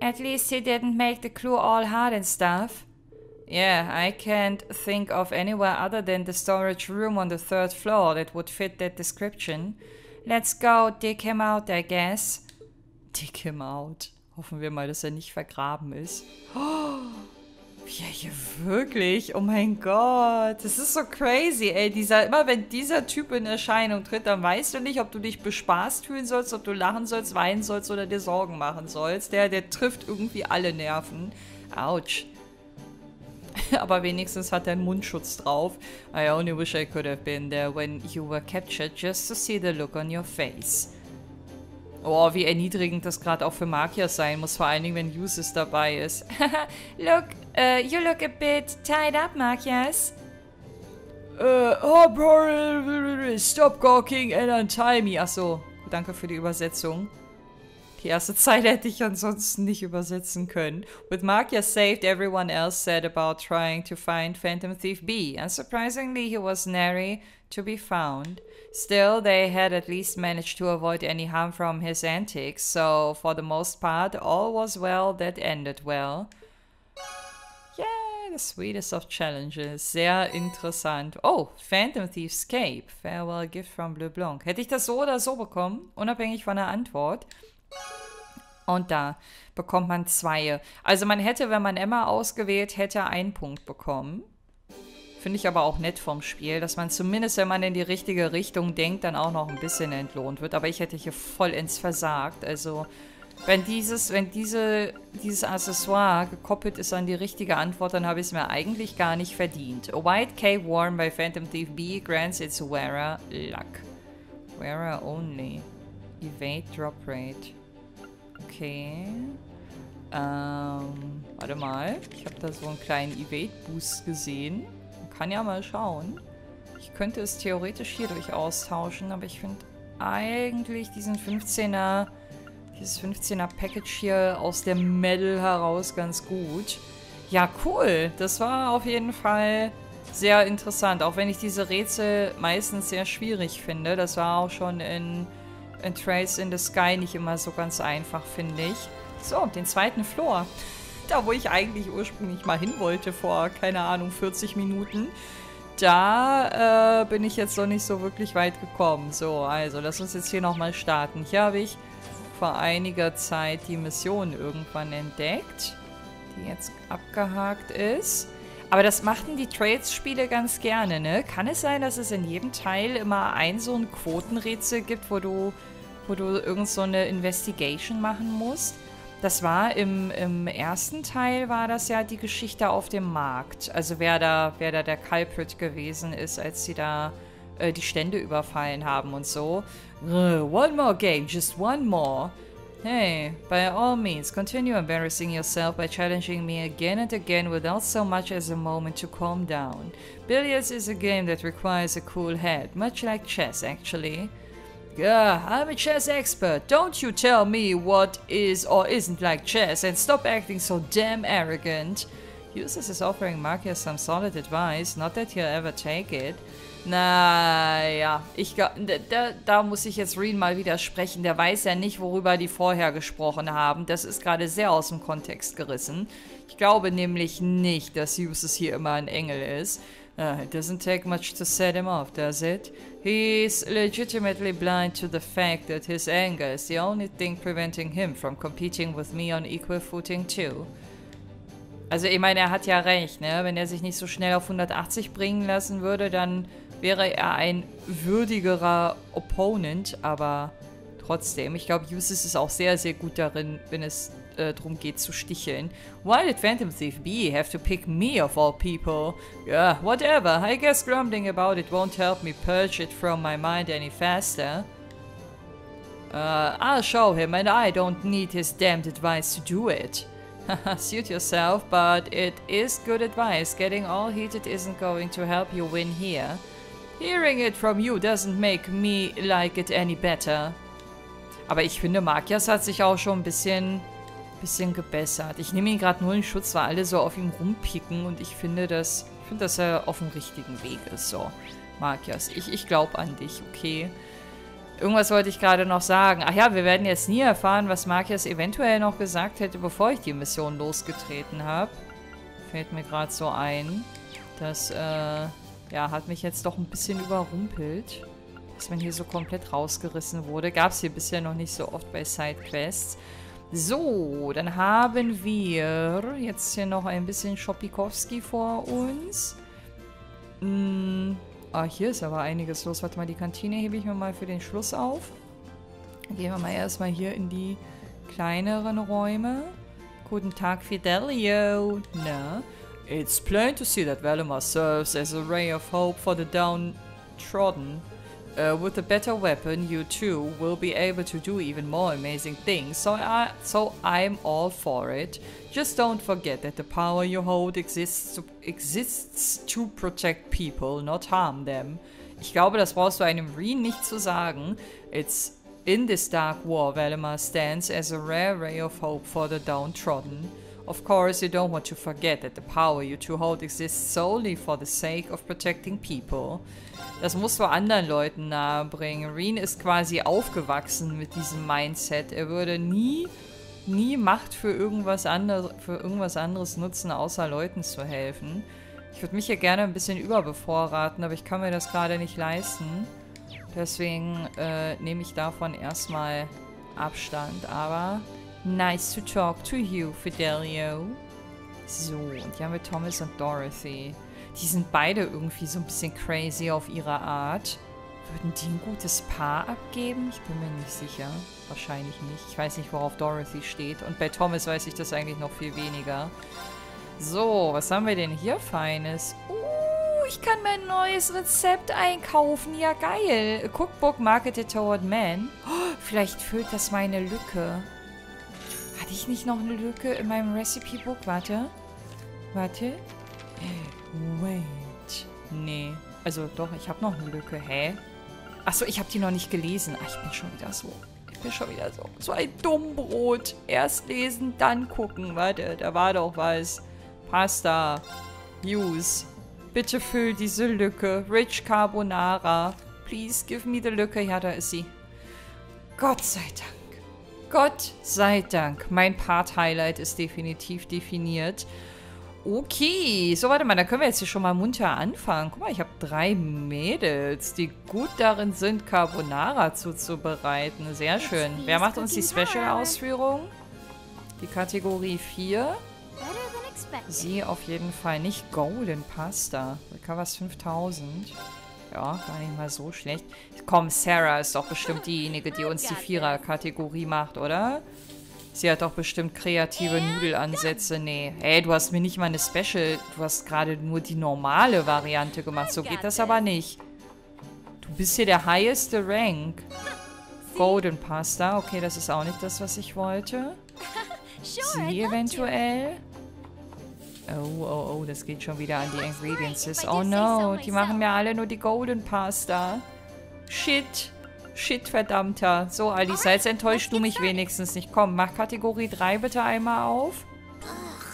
At least he didn't make the clue all hard and stuff. Yeah, I can't think of anywhere other than the storage room on the 3rd floor that would fit that description. Let's go dig him out, I guess. Dig him out. Hoffen wir mal, dass er nicht vergraben ist. Oh, wie er hier wirklich? Oh mein Gott. Das ist so crazy, ey. Immer wenn dieser Typ in Erscheinung tritt, dann weißt du nicht, ob du dich bespaßt fühlen sollst, ob du lachen sollst, weinen sollst oder dir Sorgen machen sollst. Der trifft irgendwie alle Nerven. Autsch. Aber wenigstens hat er einen Mundschutz drauf. I only wish I could have been there when you were captured just to see the look on your face. Oh, wie erniedrigend das gerade auch für Markias sein muss, vor allen Dingen, wenn Eustace dabei ist. Look, you look a bit tied up, Markias. Stop gawking and untie me. Achso, danke für die Übersetzung. Die erste Zeile hätte ich ansonsten nicht übersetzen können. With Markias saved, everyone else said about trying to find Phantom Thief B. Unsurprisingly, he was nary to be found. Still, they had at least managed to avoid any harm from his antics, so for the most part, all was well that ended well. Yeah, the sweetest of challenges. Sehr interessant. Oh, Phantom Thief's Cape. Farewell gift from Bleu Blanc. Hätte ich das so oder so bekommen, unabhängig von der Antwort. Und da bekommt man 2. Also man hätte, wenn man Emma ausgewählt hätte, 1 Punkt bekommen. Finde ich aber auch nett vom Spiel, dass man zumindest, wenn man in die richtige Richtung denkt, dann auch noch ein bisschen entlohnt wird. Aber ich hätte hier vollends versagt. Also wenn dieses Accessoire gekoppelt ist an die richtige Antwort, dann habe ich es mir eigentlich gar nicht verdient. A white cape worn by Phantom Thief B grants its wearer luck. Wearer only. Evade drop rate. Okay. Warte mal. Ich habe da so einen kleinen Evade-Boost gesehen. Man kann ja mal schauen. Ich könnte es theoretisch hierdurch austauschen, aber ich finde eigentlich dieses 15er Package hier aus der Medal heraus ganz gut. Ja, cool. Das war auf jeden Fall sehr interessant. Auch wenn ich diese Rätsel meistens sehr schwierig finde. Das war auch schon in Trails in the Sky nicht immer so ganz einfach, finde ich. So, den zweiten Floor. Da, wo ich eigentlich ursprünglich mal hin wollte vor, keine Ahnung, 40 Minuten. Da bin ich jetzt noch nicht so wirklich weit gekommen. So, also, lass uns jetzt hier nochmal starten. Hier habe ich vor einiger Zeit die Mission irgendwann entdeckt, die jetzt abgehakt ist. Aber das machten die Trails-Spiele ganz gerne, ne? Kann es sein, dass es in jedem Teil immer so ein Quotenrätsel gibt, wo du irgend so eine Investigation machen musst? Das war im ersten Teil war das ja die Geschichte auf dem Markt. Also wer da der Culprit gewesen ist, als sie da die Stände überfallen haben und so. One more game, just one more. Hey, by all means, continue embarrassing yourself by challenging me again and again without so much as a moment to calm down. Billiards is a game that requires a cool head, much like chess actually. Yeah, I'm a chess expert. Don't you tell me what is or isn't like chess and stop acting so damn arrogant. Eustace is offering Marcus some solid advice, not that he'll ever take it. Naja, da muss ich jetzt Reen mal widersprechen. Der weiß ja nicht, worüber die vorher gesprochen haben. Das ist gerade sehr aus dem Kontext gerissen. Ich glaube nämlich nicht, dass Eustace hier immer ein Engel ist. It doesn't take much to set him off, does it? He's legitimately blind to the fact that his anger is the only thing preventing him from competing with me on equal footing too. Also ich meine, er hat ja recht, ne? Wenn er sich nicht so schnell auf 180 bringen lassen würde, dann wäre er ein würdigerer Opponent, aber trotzdem, ich glaube, Eustace ist auch sehr, sehr gut darin, wenn es darum geht zu sticheln. Why did Phantom Thief B have to pick me of all people? Yeah, whatever. I guess grumbling about it won't help me purge it from my mind any faster. I'll show him and I don't need his damned advice to do it. Suit yourself, but it is good advice. Getting all heated isn't going to help you win here. Hearing it from you doesn't make me like it any better. Aber ich finde, Markias hat sich auch schon ein bisschen gebessert. Ich nehme ihn gerade nur in Schutz, weil alle so auf ihm rumpicken und ich finde, dass er auf dem richtigen Weg ist. So, Markias, ich glaube an dich, okay? Irgendwas wollte ich gerade noch sagen. Ach ja, wir werden jetzt nie erfahren, was Markias eventuell noch gesagt hätte, bevor ich die Mission losgetreten habe. Fällt mir gerade so ein. Das, ja, hat mich jetzt doch ein bisschen überrumpelt, dass man hier so komplett rausgerissen wurde. Gab es hier bisher noch nicht so oft bei Sidequests. So, dann haben wir jetzt hier noch ein bisschen Schopikowski vor uns. Hier ist aber einiges los. Warte mal, die Kantine hebe ich mir mal für den Schluss auf. Dann gehen wir mal erstmal hier in die kleineren Räume. Guten Tag, Fidelio. Na? It's plain to see that Valimar serves as a ray of hope for the downtrodden. With a better weapon, you too will be able to do even more amazing things, so I'm all for it. Just don't forget that the power you hold exists to protect people, not harm them. Ich glaube, das brauchst du einem Reen nicht zu sagen. It's in this dark war, Valimar stands as a rare ray of hope for the downtrodden. Of course, you don't want to forget that the power you two hold exists solely for the sake of protecting people. Das musst du anderen Leuten nahebringen. Reen ist quasi aufgewachsen mit diesem Mindset. Er würde nie Macht für irgendwas anderes nutzen, außer Leuten zu helfen. Ich würde mich hier gerne ein bisschen überbevorraten, aber ich kann mir das gerade nicht leisten. Deswegen nehme ich davon erstmal Abstand. Aber nice to talk to you, Fidelio. So, und hier haben wir Thomas und Dorothy. Die sind beide irgendwie so ein bisschen crazy auf ihre Art. Würden die ein gutes Paar abgeben? Ich bin mir nicht sicher. Wahrscheinlich nicht. Ich weiß nicht, worauf Dorothy steht. Und bei Thomas weiß ich das eigentlich noch viel weniger. So, was haben wir denn hier Feines? Ich kann mein neues Rezept einkaufen. Ja, geil. Cookbook marketed toward men. Oh, vielleicht füllt das meine Lücke. Hatte ich nicht noch eine Lücke in meinem Recipe-Book? Warte. Wait. Nee. Also doch, ich habe noch eine Lücke. Hä? Achso, ich habe die noch nicht gelesen. Ach, ich bin schon wieder so. So ein Dummbrot. Erst lesen, dann gucken. Warte, da war doch was. Pasta. Use. Bitte füll diese Lücke. Rich Carbonara. Please give me the Lücke. Ja, da ist sie. Gott sei Dank. Gott sei Dank. Mein Part-Highlight ist definitiv definiert. Okay. So, warte mal. Da können wir jetzt hier schon mal munter anfangen. Guck mal, ich habe 3 Mädels, die gut darin sind, Carbonara zuzubereiten. Sehr schön. Wer macht uns die Special-Ausführung? Die Kategorie 4. Sie auf jeden Fall nicht. Golden Pasta. Recovers 5000. Ja, gar nicht mal so schlecht. Komm, Sarah ist doch bestimmt diejenige, die uns die 4er-Kategorie macht, oder? Sie hat doch bestimmt kreative Nudelansätze. Nee. Ey, du hast mir nicht mal eine Special. Du hast gerade nur die normale Variante gemacht. So geht das aber nicht. Du bist hier der higheste Rank. Golden Pasta. Okay, das ist auch nicht das, was ich wollte. Sie eventuell. Oh, das geht schon wieder an die Ingredients. Oh no, die machen mir alle nur die Golden Pasta. Shit. Shit, verdammter. So, Alisa, jetzt enttäuschst du mich wenigstens nicht. Komm, mach Kategorie 3 bitte einmal auf.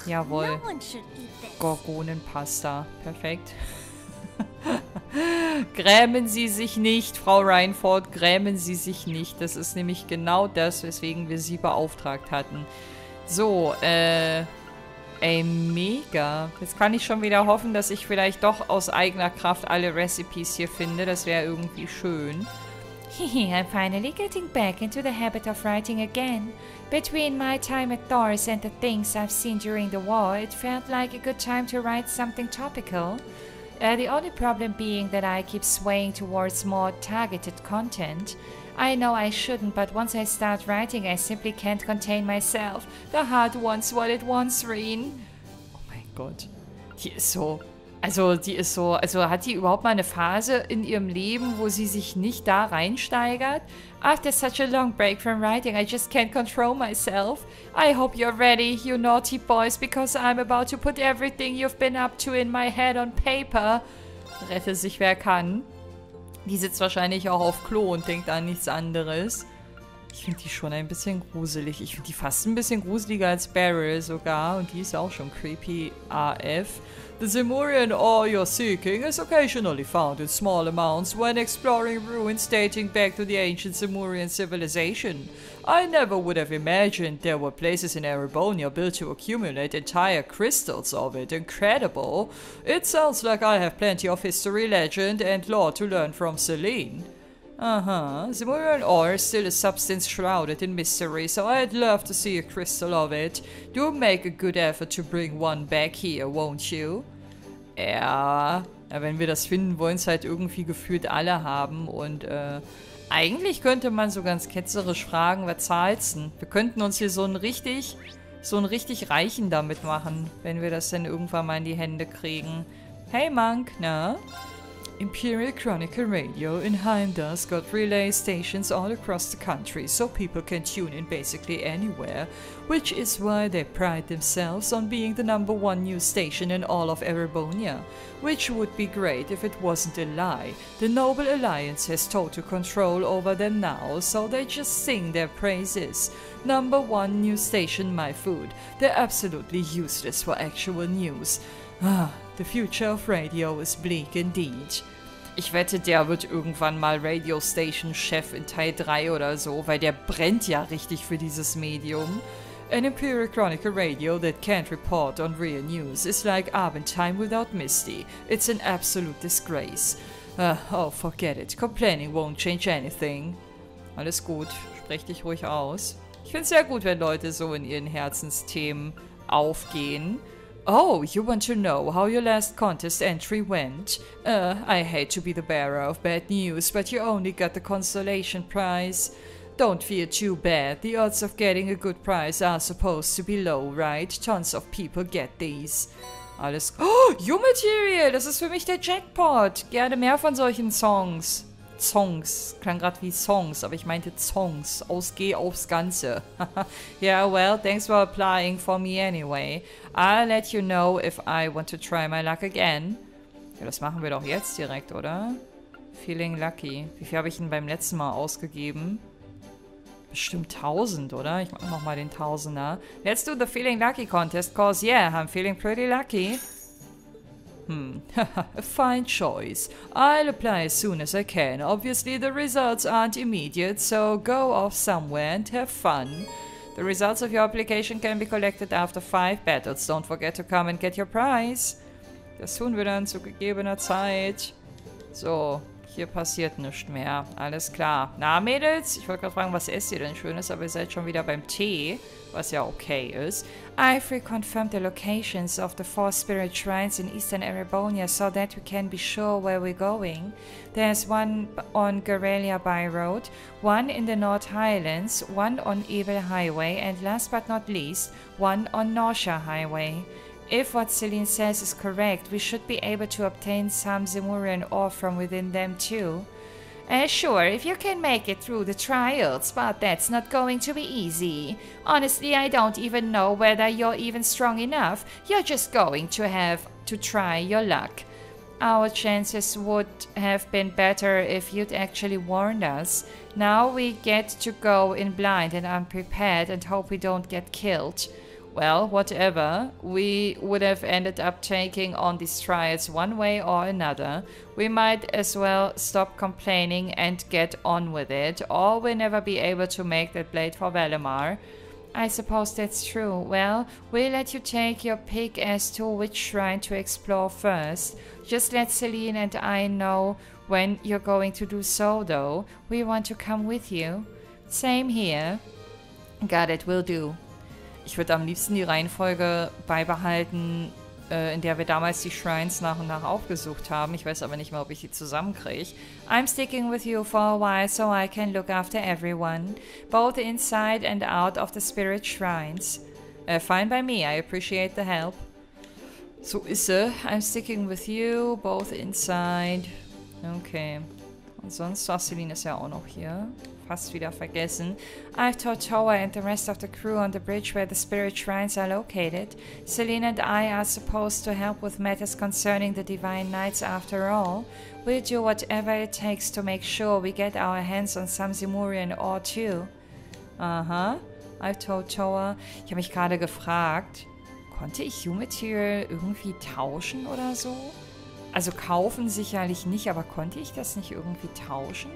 Jawohl. Gorgonenpasta. Perfekt. Grämen Sie sich nicht, Frau Reinford. Grämen Sie sich nicht. Das ist nämlich genau das, weswegen wir Sie beauftragt hatten. So, ey, mega. Jetzt kann ich schon wieder hoffen, dass ich vielleicht doch aus eigener Kraft alle Recipes hier finde. Das wäre irgendwie schön. I'm finally getting back into the habit of writing again. Between my time at Thor's and the things I've seen during the war, it felt like a good time to write something topical. The only problem being that I keep swaying towards more targeted content. I know I shouldn't, but once I start writing, I simply can't contain myself. The heart wants what it wants, Reen. Oh mein Gott. Die ist so... Also hat die überhaupt mal eine Phase in ihrem Leben, wo sie sich nicht da reinsteigert? After such a long break from writing, I just can't control myself. I hope you're ready, you naughty boys, because I'm about to put everything you've been up to in my head on paper. Rette sich, wer kann. Die sitzt wahrscheinlich auch auf Klo und denkt an nichts anderes. Ich finde die schon ein bisschen gruselig. Ich finde die fast ein bisschen gruseliger als Beryl sogar. Und die ist auch schon creepy AF. The Zemurian ore you're seeking is occasionally found in small amounts when exploring ruins dating back to the ancient Zemurian civilization. I never would have imagined there were places in Erebonia built to accumulate entire crystals of it. Incredible. It sounds like I have plenty of history, legend, and lore to learn from Celine. Zemurian ore is still a substance shrouded in mystery, so I'd love to see a crystal of it. Do make a good effort to bring one back here, won't you? Ja, wenn wir das finden, wollen es halt irgendwie gefühlt alle haben. Und eigentlich könnte man so ganz ketzerisch fragen, was zahlst du? Wir könnten uns hier so einen richtig Reichen damit machen, wenn wir das dann irgendwann mal in die Hände kriegen. Hey Monk, na? Imperial Chronicle Radio in Heimdall's got relay stations all across the country, so people can tune in basically anywhere, which is why they pride themselves on being the #1 news station in all of Erebonia, which would be great if it wasn't a lie. The Noble Alliance has total control over them now, so they just sing their praises. #1 news station, my food. They're absolutely useless for actual news. The future of radio is bleak indeed. Ich wette, der wird irgendwann mal Radio Station Chef in Teil 3 oder so, weil der brennt ja richtig für dieses Medium. An Imperial Chronicle radio that can't report on real news is like Abendtime without Misty. It's an absolute disgrace. Oh, forget it. Complaining won't change anything. Alles gut, sprech dich ruhig aus. Ich find's sehr gut, wenn Leute so in ihren Herzensthemen aufgehen. Oh, you want to know how your last contest entry went? I hate to be the bearer of bad news, but you only got the consolation prize. Don't feel too bad. The odds of getting a good prize are supposed to be low, right? Tons of people get these. Alles... Oh, You-Material! Das ist für mich der Jackpot! Gerne mehr von solchen Songs. Songs. Klang gerade wie Songs, aber ich meinte Songs. Ausgeh aufs Ganze. Yeah, well, thanks for applying for me anyway. I'll let you know if I want to try my luck again. Ja, das machen wir doch jetzt direkt, oder? Feeling lucky. Wie viel habe ich denn beim letzten Mal ausgegeben? Bestimmt 1000, oder? Ich mache nochmal den 1000er. Let's do the Feeling Lucky Contest, cause yeah, I'm feeling pretty lucky. A fine choice. I'll apply as soon as I can. Obviously, the results aren't immediate, so go off somewhere and have fun. The results of your application can be collected after 5 battles. Don't forget to come and get your prize. Das tun wir dann zu gegebener Zeit. So, hier passiert nichts mehr. Alles klar. Na, Mädels, ich wollte gerade fragen, was esst ihr denn Schönes, aber ihr seid schon wieder beim Tee, was ja okay ist. I've reconfirmed the locations of the 4 spirit shrines in Eastern Erebonia so that we can be sure where we're going. There's one on Garelia By Road, one in the North Highlands, one on Evil Highway, and last but not least, one on NOCH Highway. If what Celine says is correct, we should be able to obtain some Zemurian ore from within them too. Sure, if you can make it through the trials, but that's not going to be easy. Honestly, I don't even know whether you're even strong enough. You're just going to have to try your luck. Our chances would have been better if you'd actually warned us. Now we get to go in blind and unprepared and hope we don't get killed. Well, whatever. We would have ended up taking on these trials one way or another. We might as well stop complaining and get on with it, or we'll never be able to make that blade for Valimar. I suppose that's true. Well, we'll let you take your pick as to which shrine to explore first. Just let Celine and I know when you're going to do so, though. We want to come with you. Same here. Got it, will do. Ich würde am liebsten die Reihenfolge beibehalten, in der wir damals die Shrines nach und nach aufgesucht haben. Ich weiß aber nicht mehr, ob ich die zusammenkriege. I'm sticking with you for a while so I can look after everyone, both inside and out of the spirit shrines. Fine by me, I appreciate the help. So ist sie. I'm sticking with you, both inside. Okay. Und sonst, Celine ist ja auch noch hier. Fast wieder vergessen. I've told Toa and the rest of the crew on the bridge where the spirit shrines are located. Celine and I are supposed to help with matters concerning the Divine Knights after all. We'll do whatever it takes to make sure we get our hands on some Zemurian ore too. Aha. I've told Toa. Ich habe mich gerade gefragt, konnte ich Material irgendwie tauschen oder so? Also kaufen sicherlich nicht, aber konnte ich das nicht irgendwie tauschen?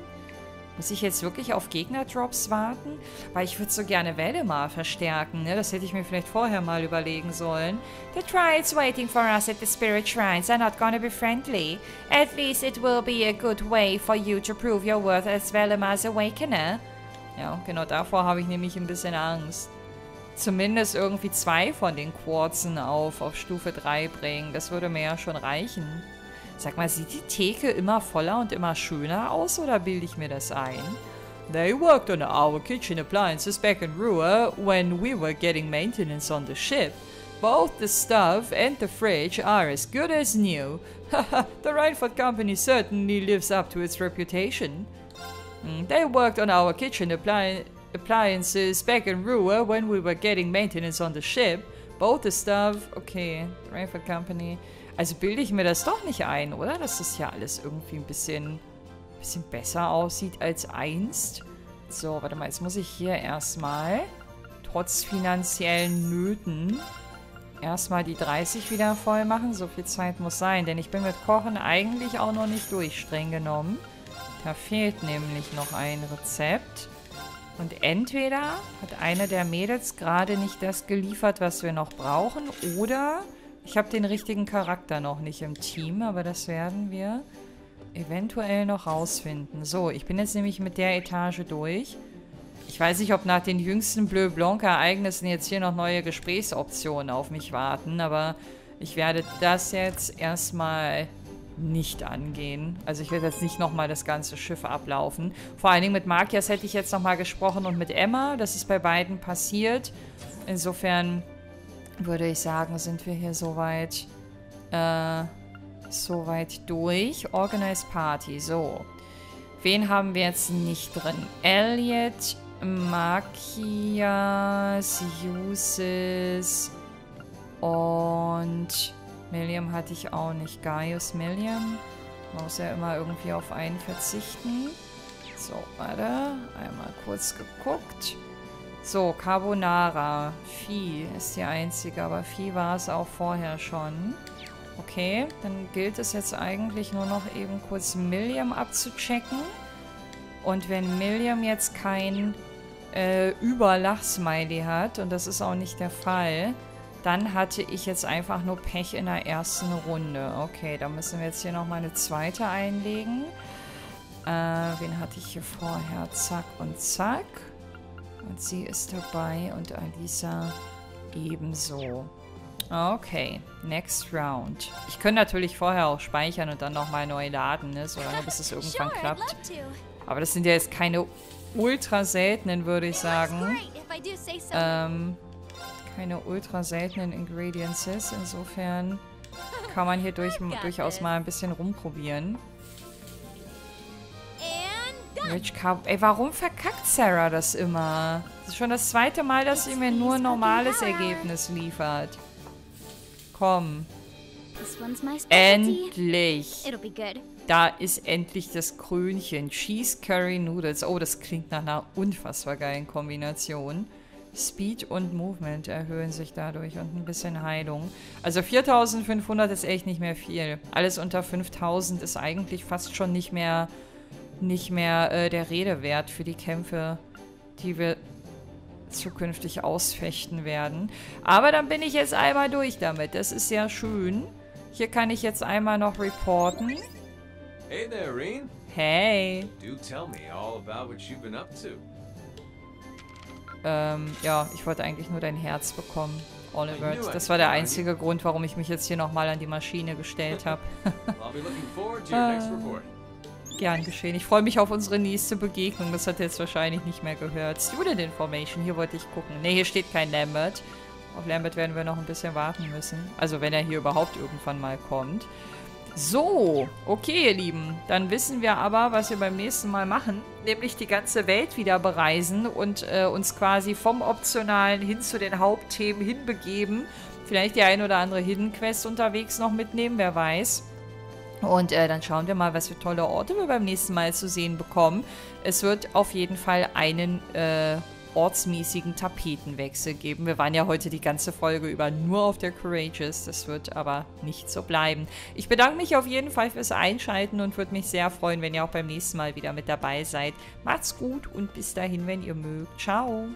Muss ich jetzt wirklich auf Gegner-Drops warten? Weil ich würde so gerne Valimar verstärken, ne? Das hätte ich mir vielleicht vorher mal überlegen sollen. The trials waiting for us at the spirit shrines are not gonna be friendly. At least it will be a good way for you to prove your worth as Valimar's Awakener. Ja, genau davor habe ich nämlich ein bisschen Angst. Zumindest irgendwie 2 von den Quarzen auf Stufe 3 bringen. Das würde mir ja schon reichen. Sag mal, sieht die Theke immer voller und immer schöner aus, oder bilde ich mir das ein? They worked on our kitchen appliances back in Rua when we were getting maintenance on the ship. Both the stove and the fridge are as good as new. Haha, the Reinford company certainly lives up to its reputation. They worked on our kitchen appliances back in Rua when we were getting maintenance on the ship. Both the stove... Okay, the Reinford company... Also bilde ich mir das doch nicht ein, oder? Dass das ja alles irgendwie ein bisschen besser aussieht als einst. So, warte mal, jetzt muss ich hier erstmal, trotz finanziellen Nöten, erstmal die 30 wieder voll machen. So viel Zeit muss sein, denn ich bin mit Kochen eigentlich auch noch nicht durch, streng genommen. Da fehlt nämlich noch ein Rezept. Und entweder hat eine der Mädels gerade nicht das geliefert, was wir noch brauchen, oder... Ich habe den richtigen Charakter noch nicht im Team, aber das werden wir eventuell noch rausfinden. So, ich bin jetzt nämlich mit der Etage durch. Ich weiß nicht, ob nach den jüngsten Bleu Blanc-Ereignissen jetzt hier noch neue Gesprächsoptionen auf mich warten, aber ich werde das jetzt erstmal nicht angehen. Also ich werde jetzt nicht nochmal das ganze Schiff ablaufen. Vor allen Dingen mit Markias hätte ich jetzt nochmal gesprochen und mit Emma. Das ist bei beiden passiert. Insofern... würde ich sagen, sind wir hier soweit durch. Organized Party, so. Wen haben wir jetzt nicht drin? Elliot, Makias, Uses und Milliam hatte ich auch nicht. Gaius, Milliam. Man muss ja immer irgendwie auf einen verzichten. So, warte. Einmal kurz geguckt. So, Carbonara. Vieh ist die einzige, aber Vieh war es auch vorher schon. Okay, dann gilt es jetzt eigentlich nur noch eben kurz Milliam abzuchecken. Und wenn Milliam jetzt kein Überlach-Smiley hat, und das ist auch nicht der Fall, dann hatte ich jetzt einfach nur Pech in der ersten Runde. Okay, da müssen wir jetzt hier nochmal eine zweite einlegen. Wen hatte ich hier vorher? Zack und zack. Und sie ist dabei und Alisa ebenso. Okay, next round. Ich könnte natürlich vorher auch speichern und dann nochmal neu laden, ne? Solange bis es irgendwann klappt. Aber das sind ja jetzt keine ultra seltenen, würde ich sagen. Keine ultra seltenen Ingredients. Insofern kann man hier durchaus mal ein bisschen rumprobieren. Ey, warum verkackt Sarah das immer? Das ist schon das zweite Mal, dass sie mir nur ein normales Ergebnis liefert. Komm. Endlich. Da ist endlich das Krönchen. Cheese Curry Noodles. Oh, das klingt nach einer unfassbar geilen Kombination. Speed und Movement erhöhen sich dadurch und ein bisschen Heilung. Also 4500 ist echt nicht mehr viel. Alles unter 5000 ist eigentlich fast schon nicht mehr der Rede wert für die Kämpfe, die wir zukünftig ausfechten werden. Aber dann bin ich jetzt einmal durch damit. Das ist sehr schön. Hier kann ich jetzt einmal noch reporten. Hey there, Reen. Hey. Do tell me all about what you've been up to. Ja, ich wollte eigentlich nur dein Herz bekommen, Oliver. Das war der einzige Grund, warum ich mich jetzt hier nochmal an die Maschine gestellt habe. Gern geschehen. Ich freue mich auf unsere nächste Begegnung. Das hat er jetzt wahrscheinlich nicht mehr gehört. Student Information. Hier wollte ich gucken. Ne, hier steht kein Lambert. Auf Lambert werden wir noch ein bisschen warten müssen. Also wenn er hier überhaupt irgendwann mal kommt. So, okay, ihr Lieben. Dann wissen wir aber, was wir beim nächsten Mal machen. Nämlich die ganze Welt wieder bereisen und uns quasi vom Optionalen hin zu den Hauptthemen hinbegeben. Vielleicht die ein oder andere Hidden Quest unterwegs noch mitnehmen, wer weiß. Und dann schauen wir mal, was für tolle Orte wir beim nächsten Mal zu sehen bekommen. Es wird auf jeden Fall einen ortsmäßigen Tapetenwechsel geben. Wir waren ja heute die ganze Folge über nur auf der Courageous. Das wird aber nicht so bleiben. Ich bedanke mich auf jeden Fall fürs Einschalten und würde mich sehr freuen, wenn ihr auch beim nächsten Mal wieder mit dabei seid. Macht's gut und bis dahin, wenn ihr mögt. Ciao!